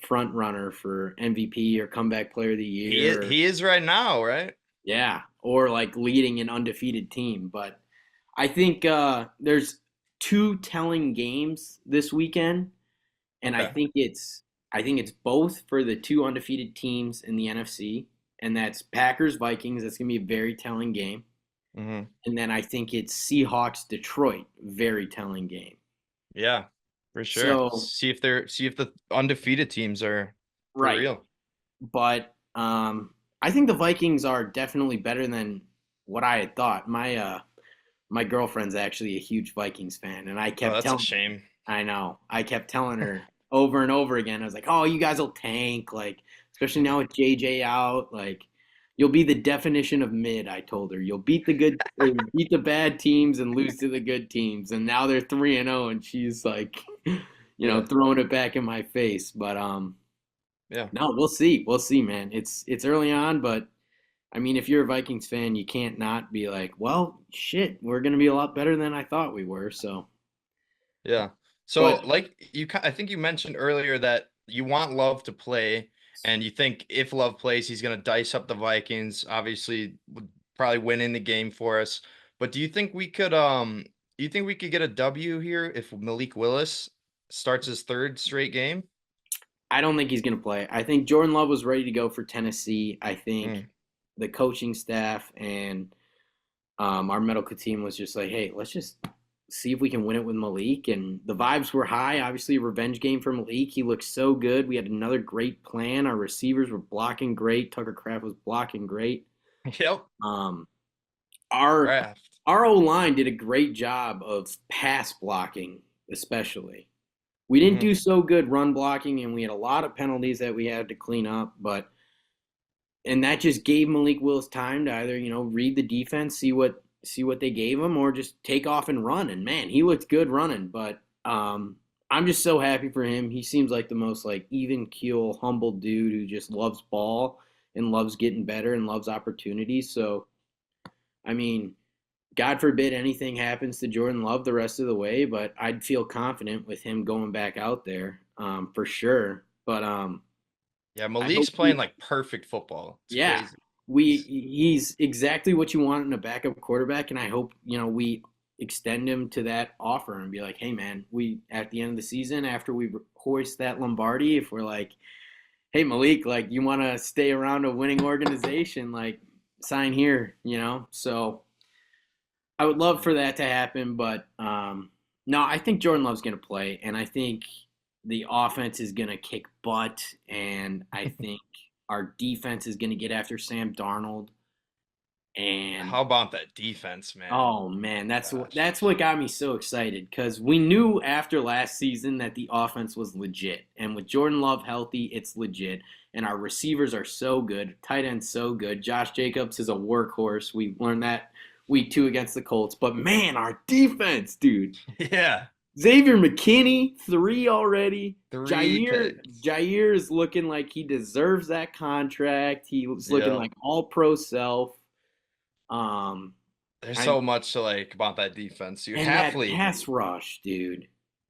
front runner for MVP or comeback player of the He is, year. he is right now, right? Yeah, or like leading an undefeated team. But I think there's two telling games this weekend, and Okay. I think it's both for the two undefeated teams in the NFC, and that's Packers Vikings. That's gonna be a very telling game, Hmm. and then I think it's Seahawks Detroit, very telling game. Yeah, for sure. So See if the undefeated teams are for right, real. but I think the Vikings are definitely better than what I had thought. My girlfriend's actually a huge Vikings fan, and I Oh, kept that's a telling shame. I know. I kept telling her over and over again. I was like, "Oh, you guys will tank, like especially now with JJ out, like you'll be the definition of mid." I told her, "You'll beat the good or beat the bad teams and lose to the good teams." And now they're 3-0 and she's like, Yeah, throwing it back in my face. But yeah, no, we'll see. We'll see, man. It's early on, but I mean, if you're a Vikings fan, you can't not be like, "Well, shit, we're going to be a lot better than I thought we were." So, yeah. So, but like I think you mentioned earlier that you want Love to play, and you think if Love plays, he's gonna dice up the Vikings. Obviously, would probably win in the game for us. But do you think we could get a W here if Malik Willis starts his third straight game? I don't think he's going to play. I think Jordan Love was ready to go for Tennessee. I think Mm, the coaching staff and our medical team was just like, hey, let's just see if we can win it with Malik. And the vibes were high. Obviously, a revenge game for Malik. He looked so good. We had another great plan. Our receivers were blocking great. Tucker Kraft was blocking great. yep. Um, our Draft. our O line did a great job of pass blocking, especially. We didn't Hmm. do so good run blocking, and we had a lot of penalties that we had to clean up. And that just gave Malik Willis time to either read the defense, see what they gave him or just take off and run. And man, he looked good running. But I'm just so happy for him. He seems like the most like even keel, humble dude who just loves ball and loves getting better and loves opportunities. So I mean, God forbid anything happens to Jordan Love the rest of the way, but I'd feel confident with him going back out there for sure. But Yeah, I hope Malik's playing like perfect football. It's yeah, crazy. he's exactly what you want in a backup quarterback, and I hope we extend him to that offer and be like, hey man, we at the end of the season after we hoist that Lombardi, if we're like, hey Malik, like you want to stay around a winning organization, like sign here. So I would love for that to happen, but no, I think Jordan Love's going to play, and I think the offense is going to kick butt, and I think our defense is going to get after Sam Darnold. And How about that defense, man? oh man, that's Gosh. that's what got me so excited because we knew after last season that the offense was legit, and with Jordan Love healthy, it's legit. And our receivers are so good, tight end so good. Josh Jacobs is a workhorse. We learned that week 2 against the Colts. But man, our defense, dude. Yeah. Xavier McKinney, 3 already. 3 picks. Jair is looking like he deserves that contract. He was looking Yep. like all pro self. Um, There's I so much to like about that defense, dude. and that Halfley. pass rush, dude.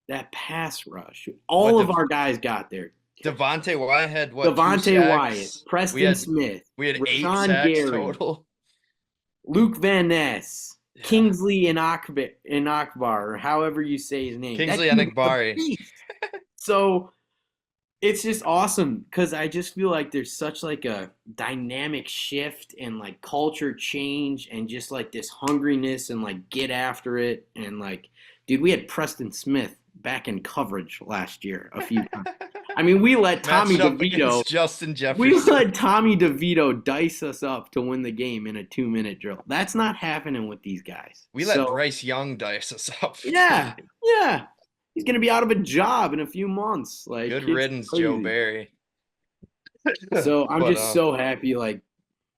That pass rush. All of our guys got there. Devontae Wyatt had what, 2 Devontae Wyatt, sacks? Preston Smith, We had 8 Rashawn sacks Gary, total. Luke Van Ness, Yeah. Kingsley and Akbar, or however you say his name. Kingsley That dude's a Enagbari. beast. So it's just awesome because I just feel like there's such like a dynamic shift and like culture change and just like this hungriness and like get after it and like, dude, we had Preston Smith back in coverage last year a few times. I mean, we let Tommy Matched up DeVito. against Justin We Jefferson. let Tommy DeVito dice us up to win the game in a 2-minute drill. That's not happening with these guys. We let Bryce Young dice us up. Yeah. He's gonna be out of a job in a few months. Like, Good it's riddance, crazy. Joe Barry. So I'm But, just so happy. Like,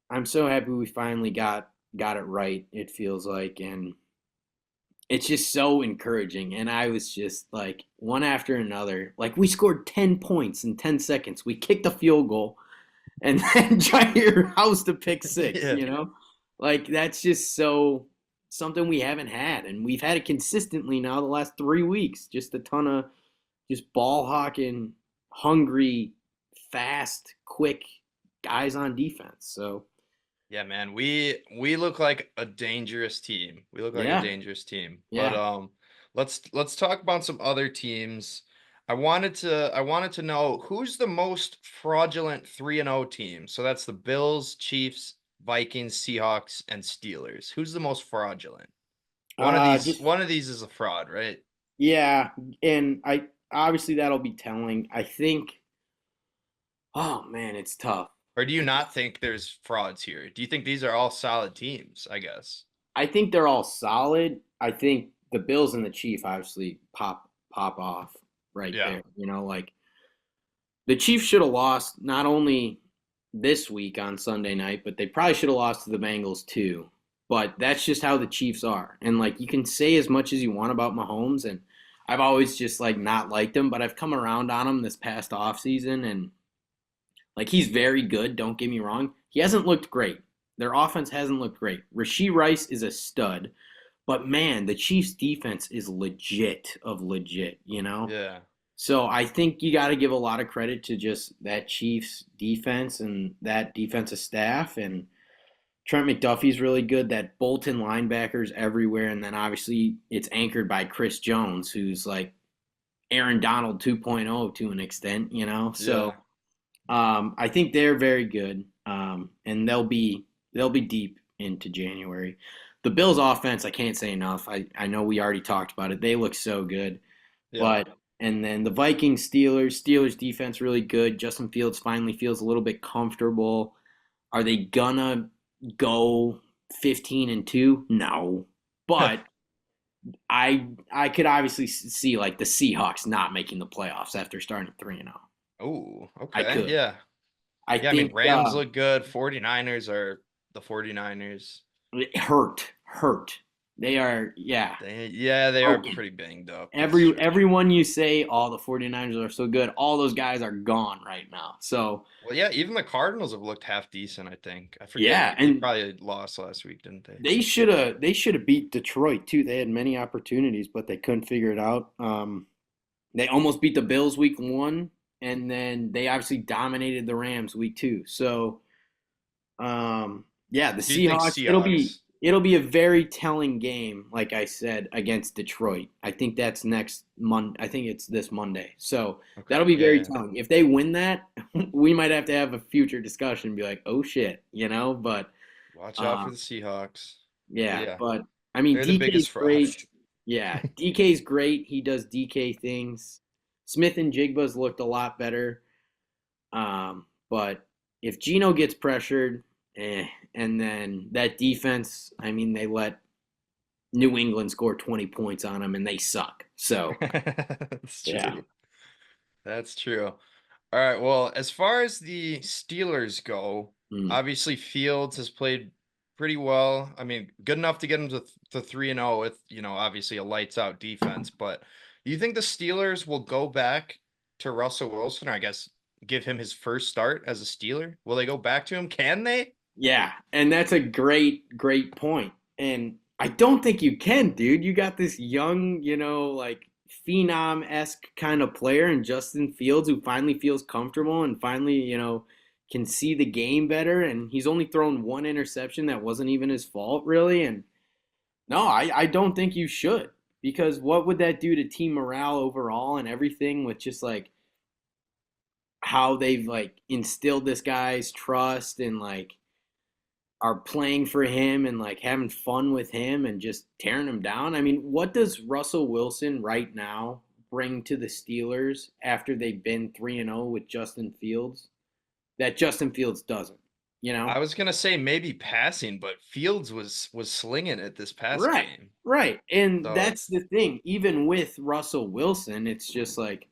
I'm so happy we finally got it right. It feels like, and it's just so encouraging. And I was just like one after another. Like we scored 10 points in 10 seconds. We kicked a field goal, and then Jair housed a pick 6. Yeah. Like that's just so something we haven't had, and we've had it consistently now the last 3 weeks. Just a ton of just ball hawking, hungry, fast, quick guys on defense. So Yeah, man, we look like a dangerous team. We look like Yeah. a dangerous team. Yeah. But let's talk about some other teams. I wanted to know who's the most fraudulent 3-0 team. So that's the Bills, Chiefs, Vikings, Seahawks, and Steelers. Who's the most fraudulent? One of these is a fraud, right? Yeah, and I obviously that'll be telling. I think. Oh man, it's tough. Or do you not think there's frauds here? Do you think these are all solid teams, I guess? I think they're all solid. I think the Bills and the Chiefs obviously pop off right Yeah. there. Like the Chiefs should have lost not only this week on Sunday night, but they probably should have lost to the Bengals too. But that's just how the Chiefs are. And like you can say as much as you want about Mahomes, and I've always just like not liked him, but I've come around on him this past offseason, and like he's very good, don't get me wrong. He hasn't looked great. Their offense hasn't looked great. Rashee Rice is a stud, but man, the Chiefs defense is legit. Yeah. So I think you got to give a lot of credit to just that Chiefs defense and that defensive staff. And Trent McDuffie's really good. That Bolton linebackers everywhere. And then obviously it's anchored by Chris Jones, who's like Aaron Donald 2.0 to an extent, So I think they're very good. And they'll be deep into January. The Bills offense, I can't say enough. I know we already talked about it. They look so good. Yeah. And then the Vikings, Steelers defense really good. Justin Fields finally feels a little bit comfortable. Are they gonna go 15-2? No. But I could obviously see like the Seahawks not making the playoffs after starting 3-0. Oh, I okay. could. Yeah. I mean, think Rams look good. 49ers are the 49ers. it hurt hurt. They are, yeah, They are broken. pretty banged up. That's true. Everyone you say, oh, the 49ers are so good, all those guys are gone right now. So, Well, yeah, even the Cardinals have looked half decent, I think. I forget. yeah, They and probably lost last week, didn't they? they should have beat Detroit too. They had many opportunities, but they couldn't figure it out. They almost beat the Bills week 1, and then they obviously dominated the Rams week 2. So, yeah, the Do you think Seahawks. Seahawks? It'll be a very telling game, like I said, against Detroit. I think that's next Monday. I think it's this Monday. So Okay, that'll be yeah, very yeah. telling. If they win that, we might have to have a future discussion and be like, oh shit, you know. But Watch out uh, for the Seahawks. But yeah, yeah, but I mean, they're the DK's biggest fraud. great. Yeah, DK's great. He does DK things. Smith and Jigba's looked a lot better. But if Gino gets pressured, and then that defense, I mean, they let New England score 20 points on them, and they suck. So, That's yeah. true. That's true. All right. Well, as far as the Steelers go, Mm. obviously Fields has played pretty well. I mean, good enough to get him to 3-0 with, obviously a lights out defense. But you think the Steelers will go back to Russell Wilson, or I guess give him his first start as a Steeler? Will they go back to him? Can they? Yeah, and that's a great point. And I don't think you can, dude. You got this young, like phenom-esque kind of player in Justin Fields who finally feels comfortable and finally, can see the game better. And he's only thrown one interception that wasn't even his fault, really. And no, I don't think you should because what would that do to team morale overall and everything with just like how they've like instilled this guy's trust and like are playing for him and like having fun with him and just tearing him down. I mean, what does Russell Wilson right now bring to the Steelers after they've been 3-0 with Justin Fields that Justin Fields doesn't, you know? I was gonna say maybe passing, but Fields was slinging it this past Right. game. Right. And So that's the thing. Even with Russell Wilson, it's just like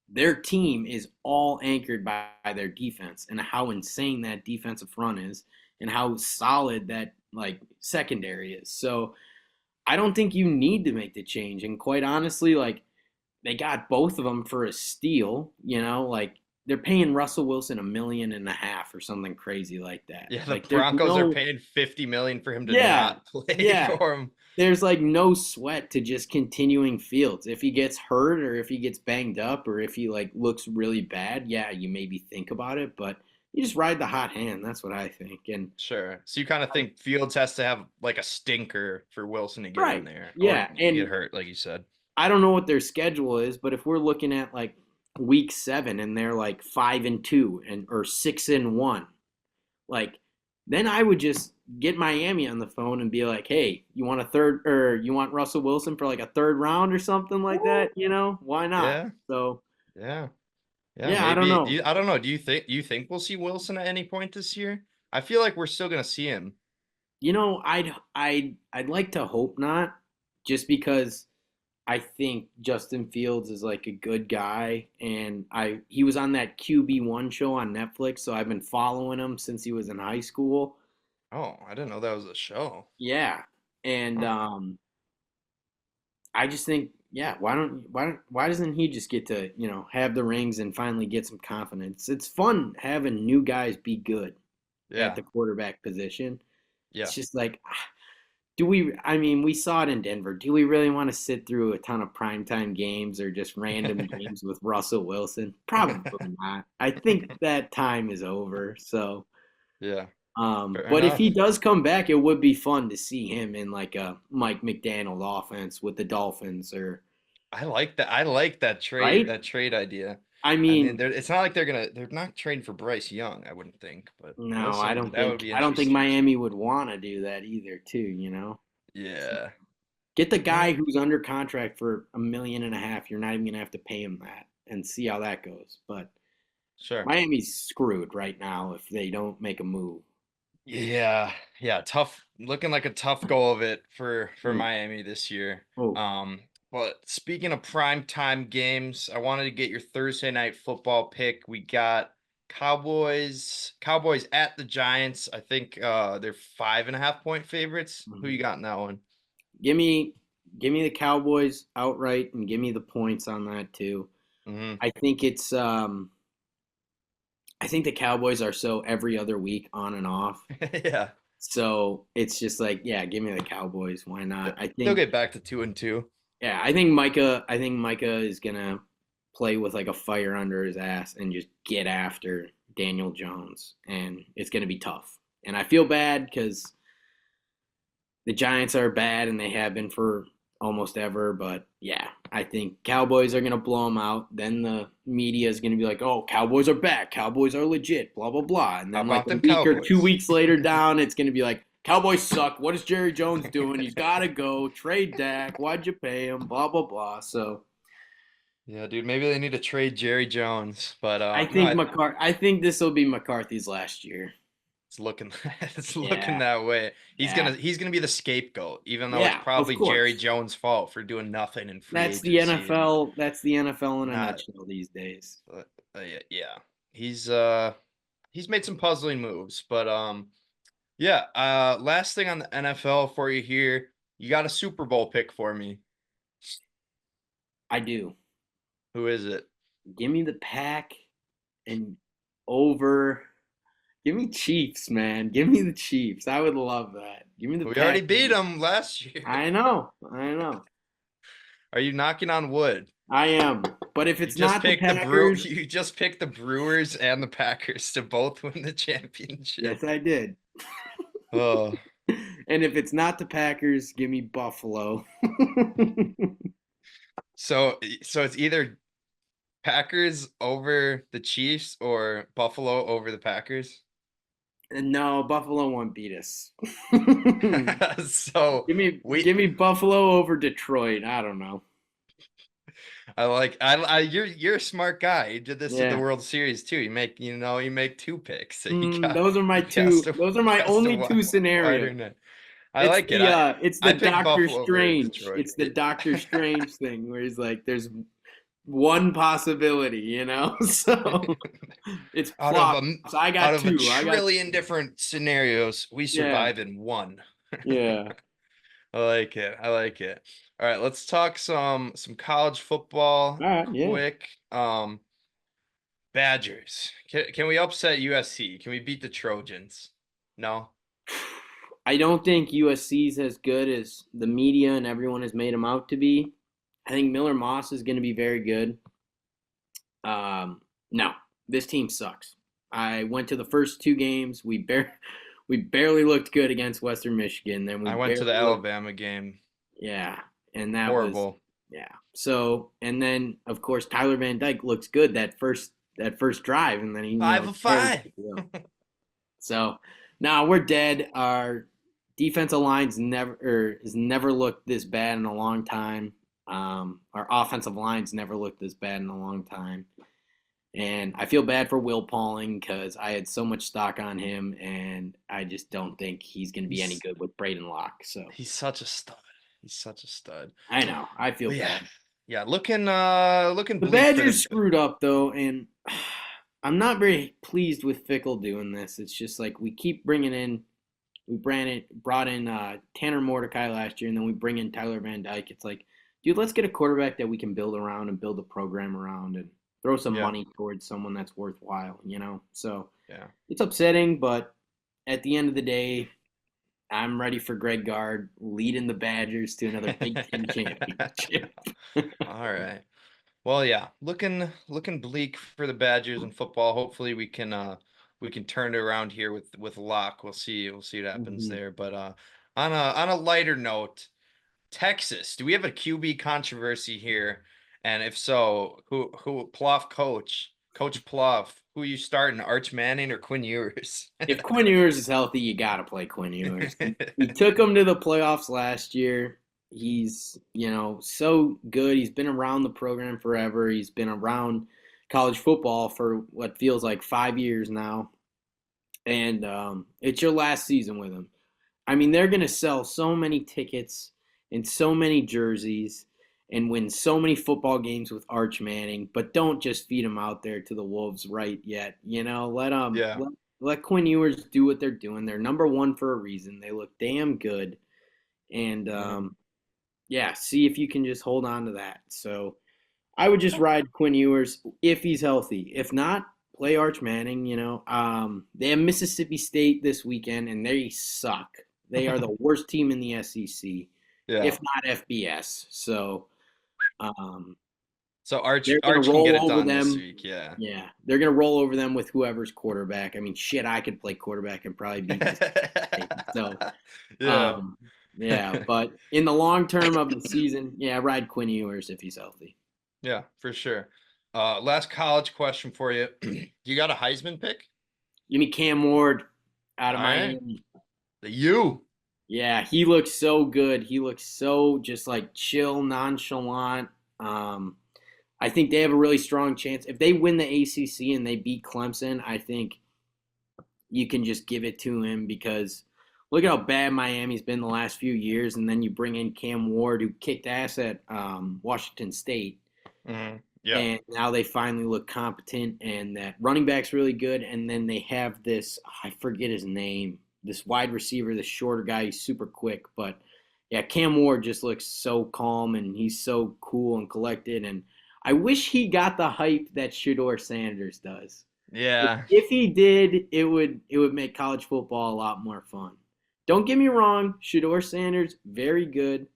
their team is all anchored by their defense and how insane that defensive front is and how solid that like secondary is. So I don't think you need to make the change. And quite honestly, like they got both of them for a steal, like they're paying Russell Wilson $1.5 million or something crazy like that. yeah, the Like there's Broncos are no, paying 50 million for him to yeah, not play yeah, for him. there's like no sweat to just continuing Fields. If he gets hurt or if he gets banged up or if he like looks really bad, yeah, you maybe think about it, but you just ride the hot hand. That's what I think. And Sure. So you kind of think Fields has to have like a stinker for Wilson to get in right, there or yeah, get and hurt, like you said. I don't know what their schedule is, but if we're looking at like week 7 and they're like 5-2 and or 6-1, like then I would just get Miami on the phone and be like, "Hey, you want a third or you want Russell Wilson for like a third round or something like that? Why not?" Yeah, So yeah, yeah. yeah, I don't Maybe. know. I don't know. Do you think we'll see Wilson at any point this year? I feel like we're still gonna see him. I'd like to hope not, just because I think Justin Fields is like a good guy, and he was on that QB1 show on Netflix, so I've been following him since he was in high school. Oh, I didn't know that was a show. Yeah, and Huh. I just think, yeah, why doesn't he just get to have the rings and finally get some confidence? It's fun having new guys be good at Yeah, the quarterback position. yeah. It's just like, I mean, we saw it in Denver. Do we really want to sit through a ton of primetime games or just random games with Russell Wilson? Probably not. I think that time is over. So, Yeah, fair but if he enough. does come back, it would be fun to see him in like a Mike McDaniel offense with the Dolphins or, I like that trade right? that trade idea. I I mean, mean, it's not like they're not trading for Bryce Young, I wouldn't think, but no, Wilson, that would be I don't think interesting. Miami would want to do that either, too. Yeah. Get the Yeah, guy who's under contract for $1.5 million. You're not even gonna have to pay him that, and see how that goes. But sure. Miami's screwed right now if they don't make a move. Yeah, yeah, tough looking like a tough go of it for Mm. Miami this year. Oh, But speaking of prime time games, I wanted to get your Thursday night football pick. We got Cowboys at the Giants. I think they're 5.5 point favorites. Who you Mhm. got in that one? Give me give me the Cowboys outright and give me the points on that too. Hmm. I think it's I think the Cowboys are so every other week on and off. Yeah. So it's just like, yeah, give me the Cowboys. Why not? They'll get back to 2-2. Yeah, I think Micah is gonna play with like a fire under his ass and just get after Daniel Jones, and it's gonna be tough. And I feel bad because the Giants are bad and they have been for almost ever. But yeah, I think Cowboys are gonna blow them out. Then the media is gonna be like, "Oh, Cowboys are back. Cowboys are legit." Blah blah blah. And How then like about a them week or two Cowboys? weeks later down, it's gonna be like, "Cowboys suck. What is Jerry Jones doing? He's gotta go. Trade Dak. Why'd you pay him? Blah blah blah." So Yeah, dude. Maybe they need to trade Jerry Jones, but no, I think this will be McCarthy's last year. it's looking it's looking Yeah, that way. yeah, He's gonna be the scapegoat, even though it's yeah. Of probably Jerry course. Jones' fault for doing nothing in free That's the agency and NFL. That's the NFL in a not. nutshell these days. Yeah, yeah. He's made some puzzling moves, but yeah. Last thing on the NFL for you here, you got a Super Bowl pick for me. I do. Who is it? Give me the pack and over. Give me Chiefs, man. Give me the Chiefs. I would love that. Give me the We already pack. beat them last year. I know. I know. Are you knocking on wood? I am. But if You it's just not the picked the Packers, You just picked the Brewers and the Packers to both win the championship. yes, I did. Oh, And if it's not the Packers, give me Buffalo. so it's either Packers over the Chiefs or Buffalo over the Packers. And no, Buffalo won't beat us. give So me we give me Buffalo over Detroit. I don't know. you're a smart guy. You did this in the Yeah. World Series too. You make two picks. So you got Those are my two. Those are my cast a only two wider scenarios. net. I like it. It's I the picked Doctor Buffalo over Strange. Detroit. It's the Doctor Strange thing where he's like, there's one possibility, So it's out of plot. a So I out got of a two. trillion different scenarios, we Yeah, survive in one. yeah. I like it. I like it. All right, let's talk some college football All right, yeah. quick. Badgers. Can we upset USC? Can we beat the Trojans? No. I don't think USC is as good as the media and everyone has made them out to be. I think Miller Moss is going to be very good. No, this team sucks. I went to the first two games. We barely looked good against Western Michigan. Then we I went to the barely looked, Alabama game. yeah, and that was Horrible. yeah. So and then of course Tyler Van Dyke looks good that first drive, and then he 5 of 5. So now we're dead. Our defensive line's has never looked this bad in a long time. Our offensive line's never looked this bad in a long time. And I feel bad for Will Pauling because I had so much stock on him, and I just don't think he's going to be any good with Braden Locke. So He's such a stud. He's such a stud. I know I feel But yeah. bad. Yeah, looking The bleak for Badgers the screwed up though, and I'm not very pleased with Fickle doing this. It's just like we keep bringing in. Brought in Tanner Mordecai last year, and then we bring in Tyler Van Dyke. It's like, dude, let's get a quarterback that we can build around and build a program around and throw some Yeah. money towards someone that's worthwhile. So Yeah. it's upsetting, but at the end of the day, I'm ready for Greg Gard leading the Badgers to another Big Ten championship. All right. Well, yeah, looking bleak for the Badgers in football. Hopefully we can turn it around here with Locke. We'll see what happens Mhm. there. But on a lighter note, Texas, do we have a QB controversy here? And if so, who Ploff Coach Ploff, who you starting, Arch Manning or Quinn Ewers? If Quinn Ewers is healthy, you got to play Quinn Ewers. We took him to the playoffs last year. He's, so good. He's been around the program forever. He's been around college football for what feels like 5 years now. And it's your last season with him. I mean, they're going to sell so many tickets and so many jerseys. and win so many football games with Arch Manning, but don't just feed him out there to the Wolves right yet. Yeah. Let Quinn Ewers do what they're doing. They're number one for a reason. They look damn good, and Mhm. yeah, see if you can just hold on to that. So I would just ride Quinn Ewers if he's healthy. If not, play Arch Manning. They have Mississippi State this weekend, and they suck. They are the worst team in the SEC, Yeah. if not FBS. So So Arch they're gonna Arch can get roll it over done this them. week. Yeah. Yeah, they're gonna roll over them with whoever's quarterback. I mean, shit, I could play quarterback and probably beat Mississippi State. So, Yeah. um, yeah, but in the long term of the season, yeah, ride Quinn Ewers if he's healthy. Yeah, for sure. Last college question for you. You got a Heisman pick? Give me Cam Ward out All of right. Miami. The U. Yeah, he looks so good. He looks so just like chill, nonchalant. Um, I think they have a really strong chance. If they win the ACC and they beat Clemson, I think you can just give it to him because look at how bad Miami's been the last few years. And then you bring in Cam Ward, who kicked ass at Washington State. Yeah. And now they finally look competent, and that running back's really good. And then they have this, I forget his name, this wide receiver, this shorter guy. He's super quick. But yeah, Cam Ward just looks so calm, and he's so cool and collected. And I wish he got the hype that Shadeur Sanders does. Yeah. If he did, it would make college football a lot more fun. Don't get me wrong, Shadeur Sanders, very good.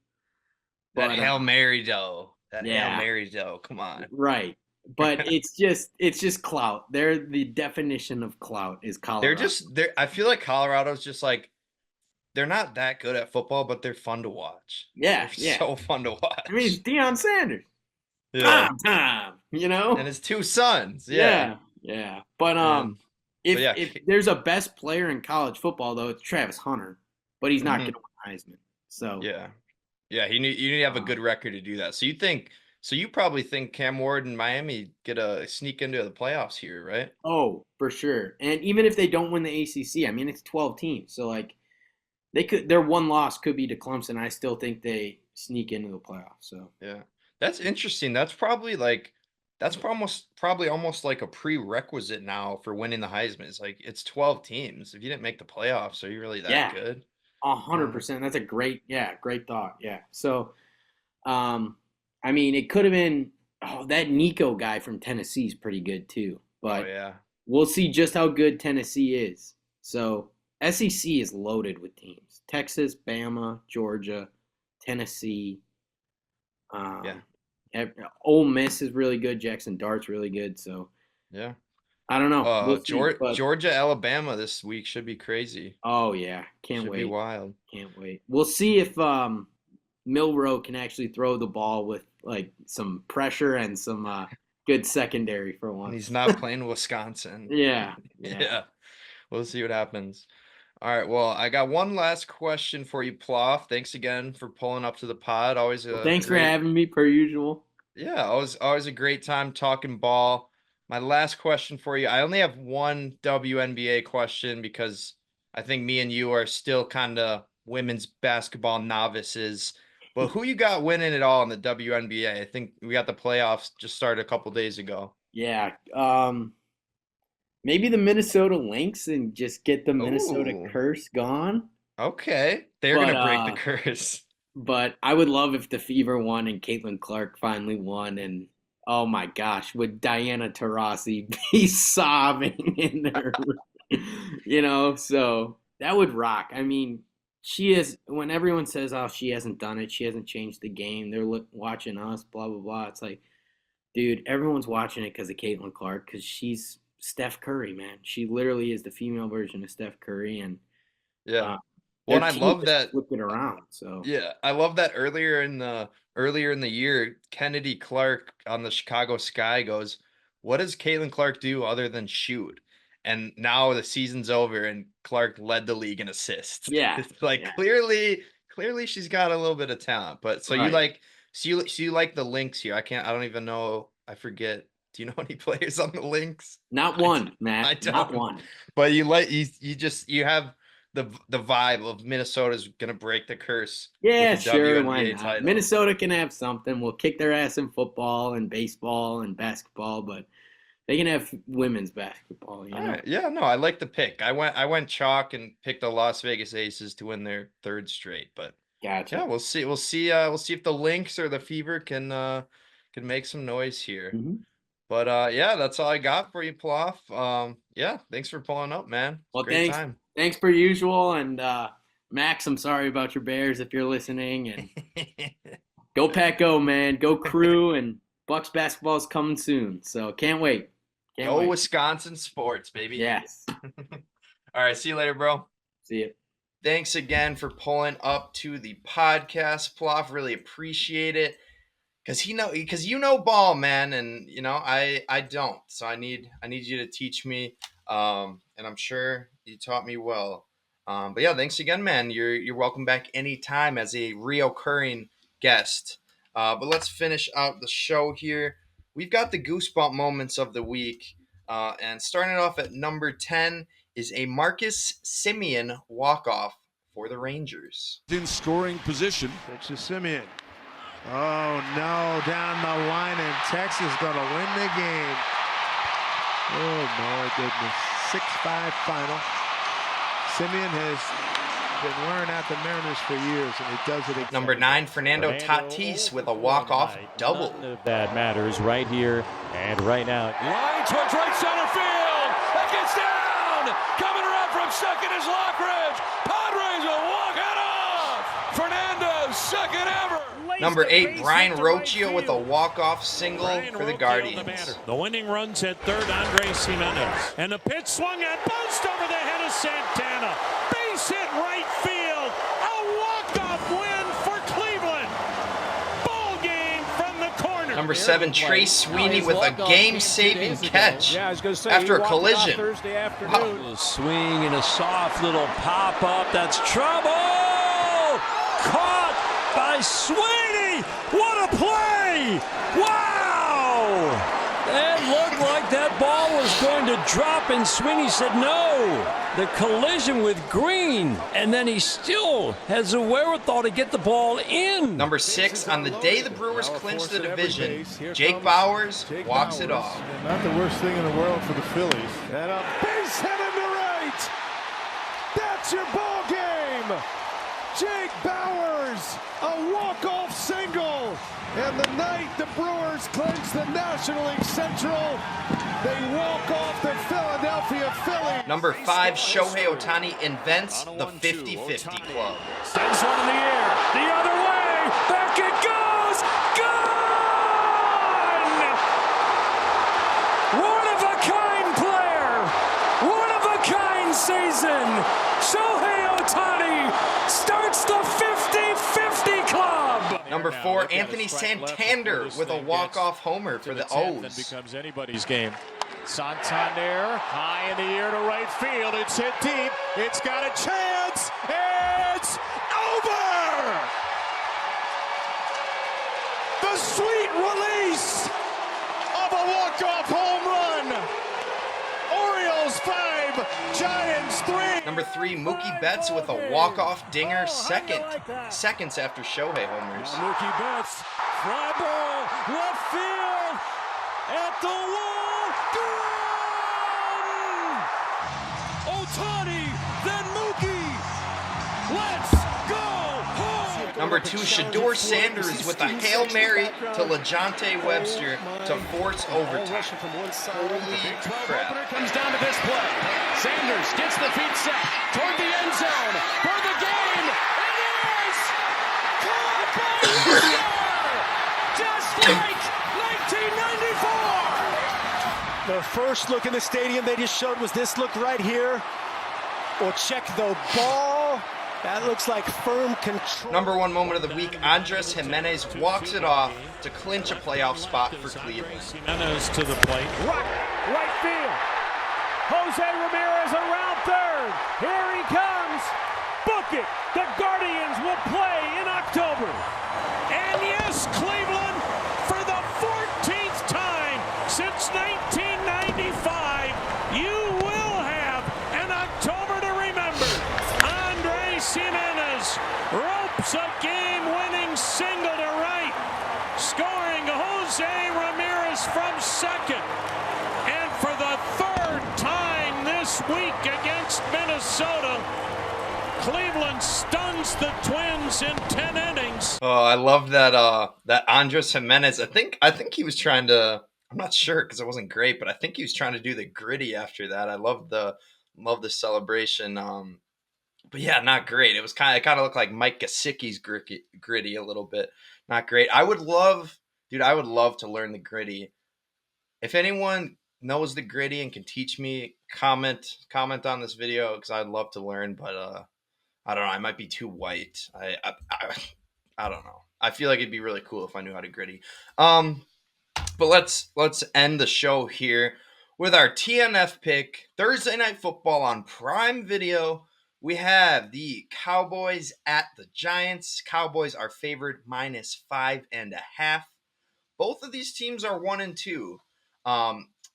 That But Hail Mary dough. That Hail yeah, Mary dough. Come on. right. But it's just clout. They're the definition of clout is Colorado. They're I feel like Colorado's just like they're not that good at football, but they're fun to watch. Yeah, They're yeah. so fun to I mean, it's watch. Deion Sanders. Yeah. Prime time, And his two sons. Yeah. Yeah, yeah. But And but yeah. if there's a best player in college football though, it's Travis Hunter, but he's not Mhm. going to win Heisman. So Yeah. Yeah, you need to have a um, good record to do that. So you probably think Cam Ward and Miami get a sneak into the playoffs here, right? oh, for sure. And even if they don't win the ACC, I mean it's 12 teams, so like their one loss could be to Clemson. I still think they sneak into the playoffs. So Yeah. That's interesting. That's probably almost like a prerequisite now for winning the Heisman. It's like it's 12 teams. If you didn't make the playoffs, are you really that yeah, good? a hundred Um, percent. That's a great thought. Yeah. So um, I mean, it could have been. Oh, that Nico guy from Tennessee is pretty good too. oh But yeah. we'll see just how good Tennessee is. So SEC is loaded with teams: Texas, Bama, Georgia, Tennessee. Yeah. Um, Ole Miss is really good. Jackson Dart's really good. So Yeah. I don't know. We'll see. But Georgia, Alabama this week should be crazy. oh yeah, can't Should be wait. wild. Can't wait. We'll see if Milrow can actually throw the ball with like some pressure and some good secondary for And he's once. not playing Wisconsin. Yeah, yeah. Yeah. We'll see what happens. All right. Well, I got one last question for you, Ploff. Thanks again for pulling up to the pod. Always Well, a thanks for great, having me per usual. yeah, always a great time talking ball. My last question for you. I only have one WNBA question because I think me and you are still kind of women's basketball novices. But who you got winning it all in the WNBA? I think we got the playoffs just started a couple days ago. Yeah. Maybe the Minnesota Lynx and just get the Minnesota Oh, curse gone. okay. They're But gonna break the curse. but I would love if the Fever won and Caitlin Clark finally won and oh my gosh, would Diana Taurasi be sobbing in there? So that would rock. I mean, she is when everyone says, "Oh, she hasn't done it. She hasn't changed the game. They're watching us." Blah blah blah. It's like, dude, everyone's watching it because of Caitlin Clark because she's Steph Curry, man. She literally is the female version of Steph Curry, and Yeah. uh, Well, their and I team love just that. flipped it around. So Yeah, I love that earlier in the year, Kennedy Clark on the Chicago Sky goes, "What does Caitlin Clark do other than shoot?" And now the season's over, and Clark led the league in assists. yeah, It's like yeah, clearly she's got a little bit of talent. But right. so you like the Lynx here? I don't even know. I forget. Do you know any players on the Lynx? Not I, d- one, Matt. I Not don't. one. But you like you just you have the vibe of Minnesota's gonna break the curse with Yeah, the sure, why WNBA not? title. Minnesota can have something. We'll kick their ass in football and baseball and basketball, but they can have women's basketball, you All know? right. Yeah, no, I like the pick. I went chalk and picked the Las Vegas Aces to win their third straight, but Gotcha. yeah, we'll see. We'll see if the Lynx or the Fever can make some noise here. Mhm. But yeah, that's all I got for you, Ploff. Yeah, thanks for pulling up, man. It's a Well, great time. thanks per usual, and Max, I'm sorry about your Bears if you're listening, and go Pack Go, man. Go Crew, and Bucks basketball's coming soon, so can't wait. Can't Go wait. Wisconsin sports, baby. Yes. All right, see you later, bro. See you. Thanks again for pulling up to the podcast, Ploff. Really appreciate it. Because you know ball, man, and I don't. So I need you to teach me. And I'm sure you taught me well. But yeah, thanks again, man. You're welcome back anytime as a reoccurring guest. But let's finish out the show here. We've got the Goosebump moments of the week. And starting off at number 10 is a Marcus Simeon walk-off for the Rangers. In scoring position. It's a Simeon. Oh no, down the line, and Texas going to win the game. Oh my goodness. 6-5 final. Simeon has been wearing out the Mariners for years, and he does it again. Number 9, Fernando Tatis with a walk-off double. None of that matters right here and right now. Line towards right center field. That gets down. Coming around from second is Lockridge. Padres will walk it off. Fernando's second ever. Number 8, Brian Rocchio with a walk-off single for the Guardians. The winning runs at third, Andres Jimenez. And the pitch swung at, bounced over the head of Santana. Base hit right field. A walk-off win for Cleveland. Ball game from the corner. Number 7, Trey Sweeney with a game-saving catch after a collision. Wow. A swing and a soft little pop-up. That's trouble! Caught by Sweeney! What a play! Wow! It looked like that ball was going to drop, and Sweeney said no. The collision with Green, and then he still has the wherewithal to get the ball in. Number 6, on the day the Brewers clinched the division, Jake Bowers walks it off. Not the worst thing in the world for the Phillies. And a base hit into right. That's your ball game. Jake Bowers, a walk-off single. And the night the Brewers clinch the National League Central, they walk off the Philadelphia Phillies. Number 5, Shohei Ohtani invents the 50-50 club. Sends one in the air. The other way. Back it goes. Gone! One-of-a-kind player. One-of-a-kind season. Shohei Ohtani starts the 50-50 club. Number 4, Anthony Santander with a walk-off homer for the O's. Becomes anybody's game. Santander high in the air to right field. It's hit deep. It's got a chance. It's over. The sweet release of a walk-off home run. Orioles 5, Giants 3. Number 3, Mookie Betts with a walk-off dinger seconds after Shohei homers. Mookie Betts, fly ball, left field, at the wall, gone! Ohtani, then Mookie, let's go home! Number 2, Shadeur Sanders with a Hail Mary to LaJonte Webster to force overtime. Holy crap. Comes down to this play. Sanders gets the feet set toward the end zone for the game. It is caught by Shadeur, just like 1994. The first look in the stadium they just showed was this look right here. We'll check the ball. That looks like firm control. Number 1 moment of the week, Andres Jimenez walks it off to clinch a playoff spot for Cleveland. Jimenez to the plate. Right field. Jose Ramirez around third. Here he comes. Book it. The Guardians will play in October. And yes, Cleveland, for the 14th time since 1995, you will have an October to remember. pass from second. And for the third time this week against Minnesota, Cleveland stuns the Twins in 10 innings. Oh, I love that that Andres Jimenez. I think he was trying to, I'm not sure because it wasn't great, but I think he was trying to do the gritty after that. I love the celebration. But yeah, not great. It kind of looked like Mike Gesicki's gritty a little bit. Not great. I would love to learn the gritty. If anyone knows the gritty and can teach me, comment on this video because I'd love to learn. But I don't know. I might be too white. I don't know. I feel like it'd be really cool if I knew how to gritty. But let's end the show here with our TNF pick. Thursday Night Football on Prime Video. We have the Cowboys at the Giants. Cowboys are favored -5.5. Both of these teams are 1-2.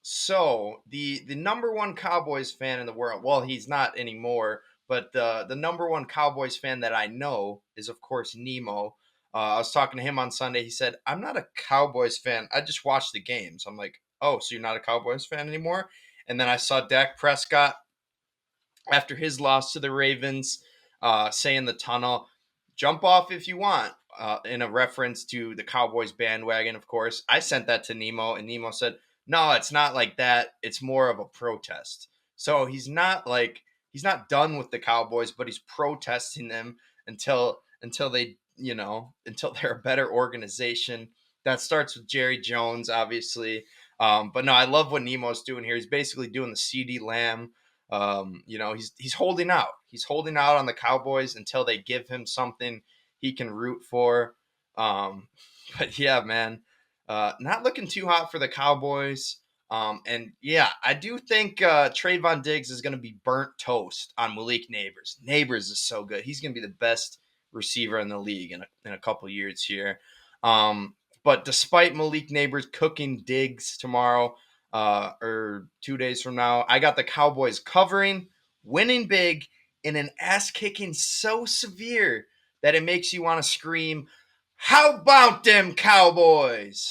So the number one Cowboys fan in the world, well, he's not anymore, but the number one Cowboys fan that I know is, of course, Nemo. I was talking to him on Sunday. He said, I'm not a Cowboys fan. I just watch the games. I'm like, oh, so you're not a Cowboys fan anymore? And then I saw Dak Prescott after his loss to the Ravens say in the tunnel, jump off if you want, in a reference to the Cowboys bandwagon, of course. I sent that to Nemo, and Nemo said, no, it's not like that. It's more of a protest. So he's not done with the Cowboys, but he's protesting them until they, until they're a better organization. That starts with Jerry Jones, obviously. But no, I love what Nemo's doing here. He's basically doing the CeeDee Lamb. He's holding out. He's holding out on the Cowboys until they give him something he can root for. But yeah, man, not looking too hot for the Cowboys. And yeah, I do think Trayvon Diggs is going to be burnt toast on Malik Neighbors. Neighbors is so good. He's going to be the best receiver in the league in a couple years here. But despite Malik Neighbors cooking Diggs tomorrow, or 2 days from now, I got the Cowboys covering, winning big, in an ass kicking so severe that it makes you want to scream, how about them Cowboys?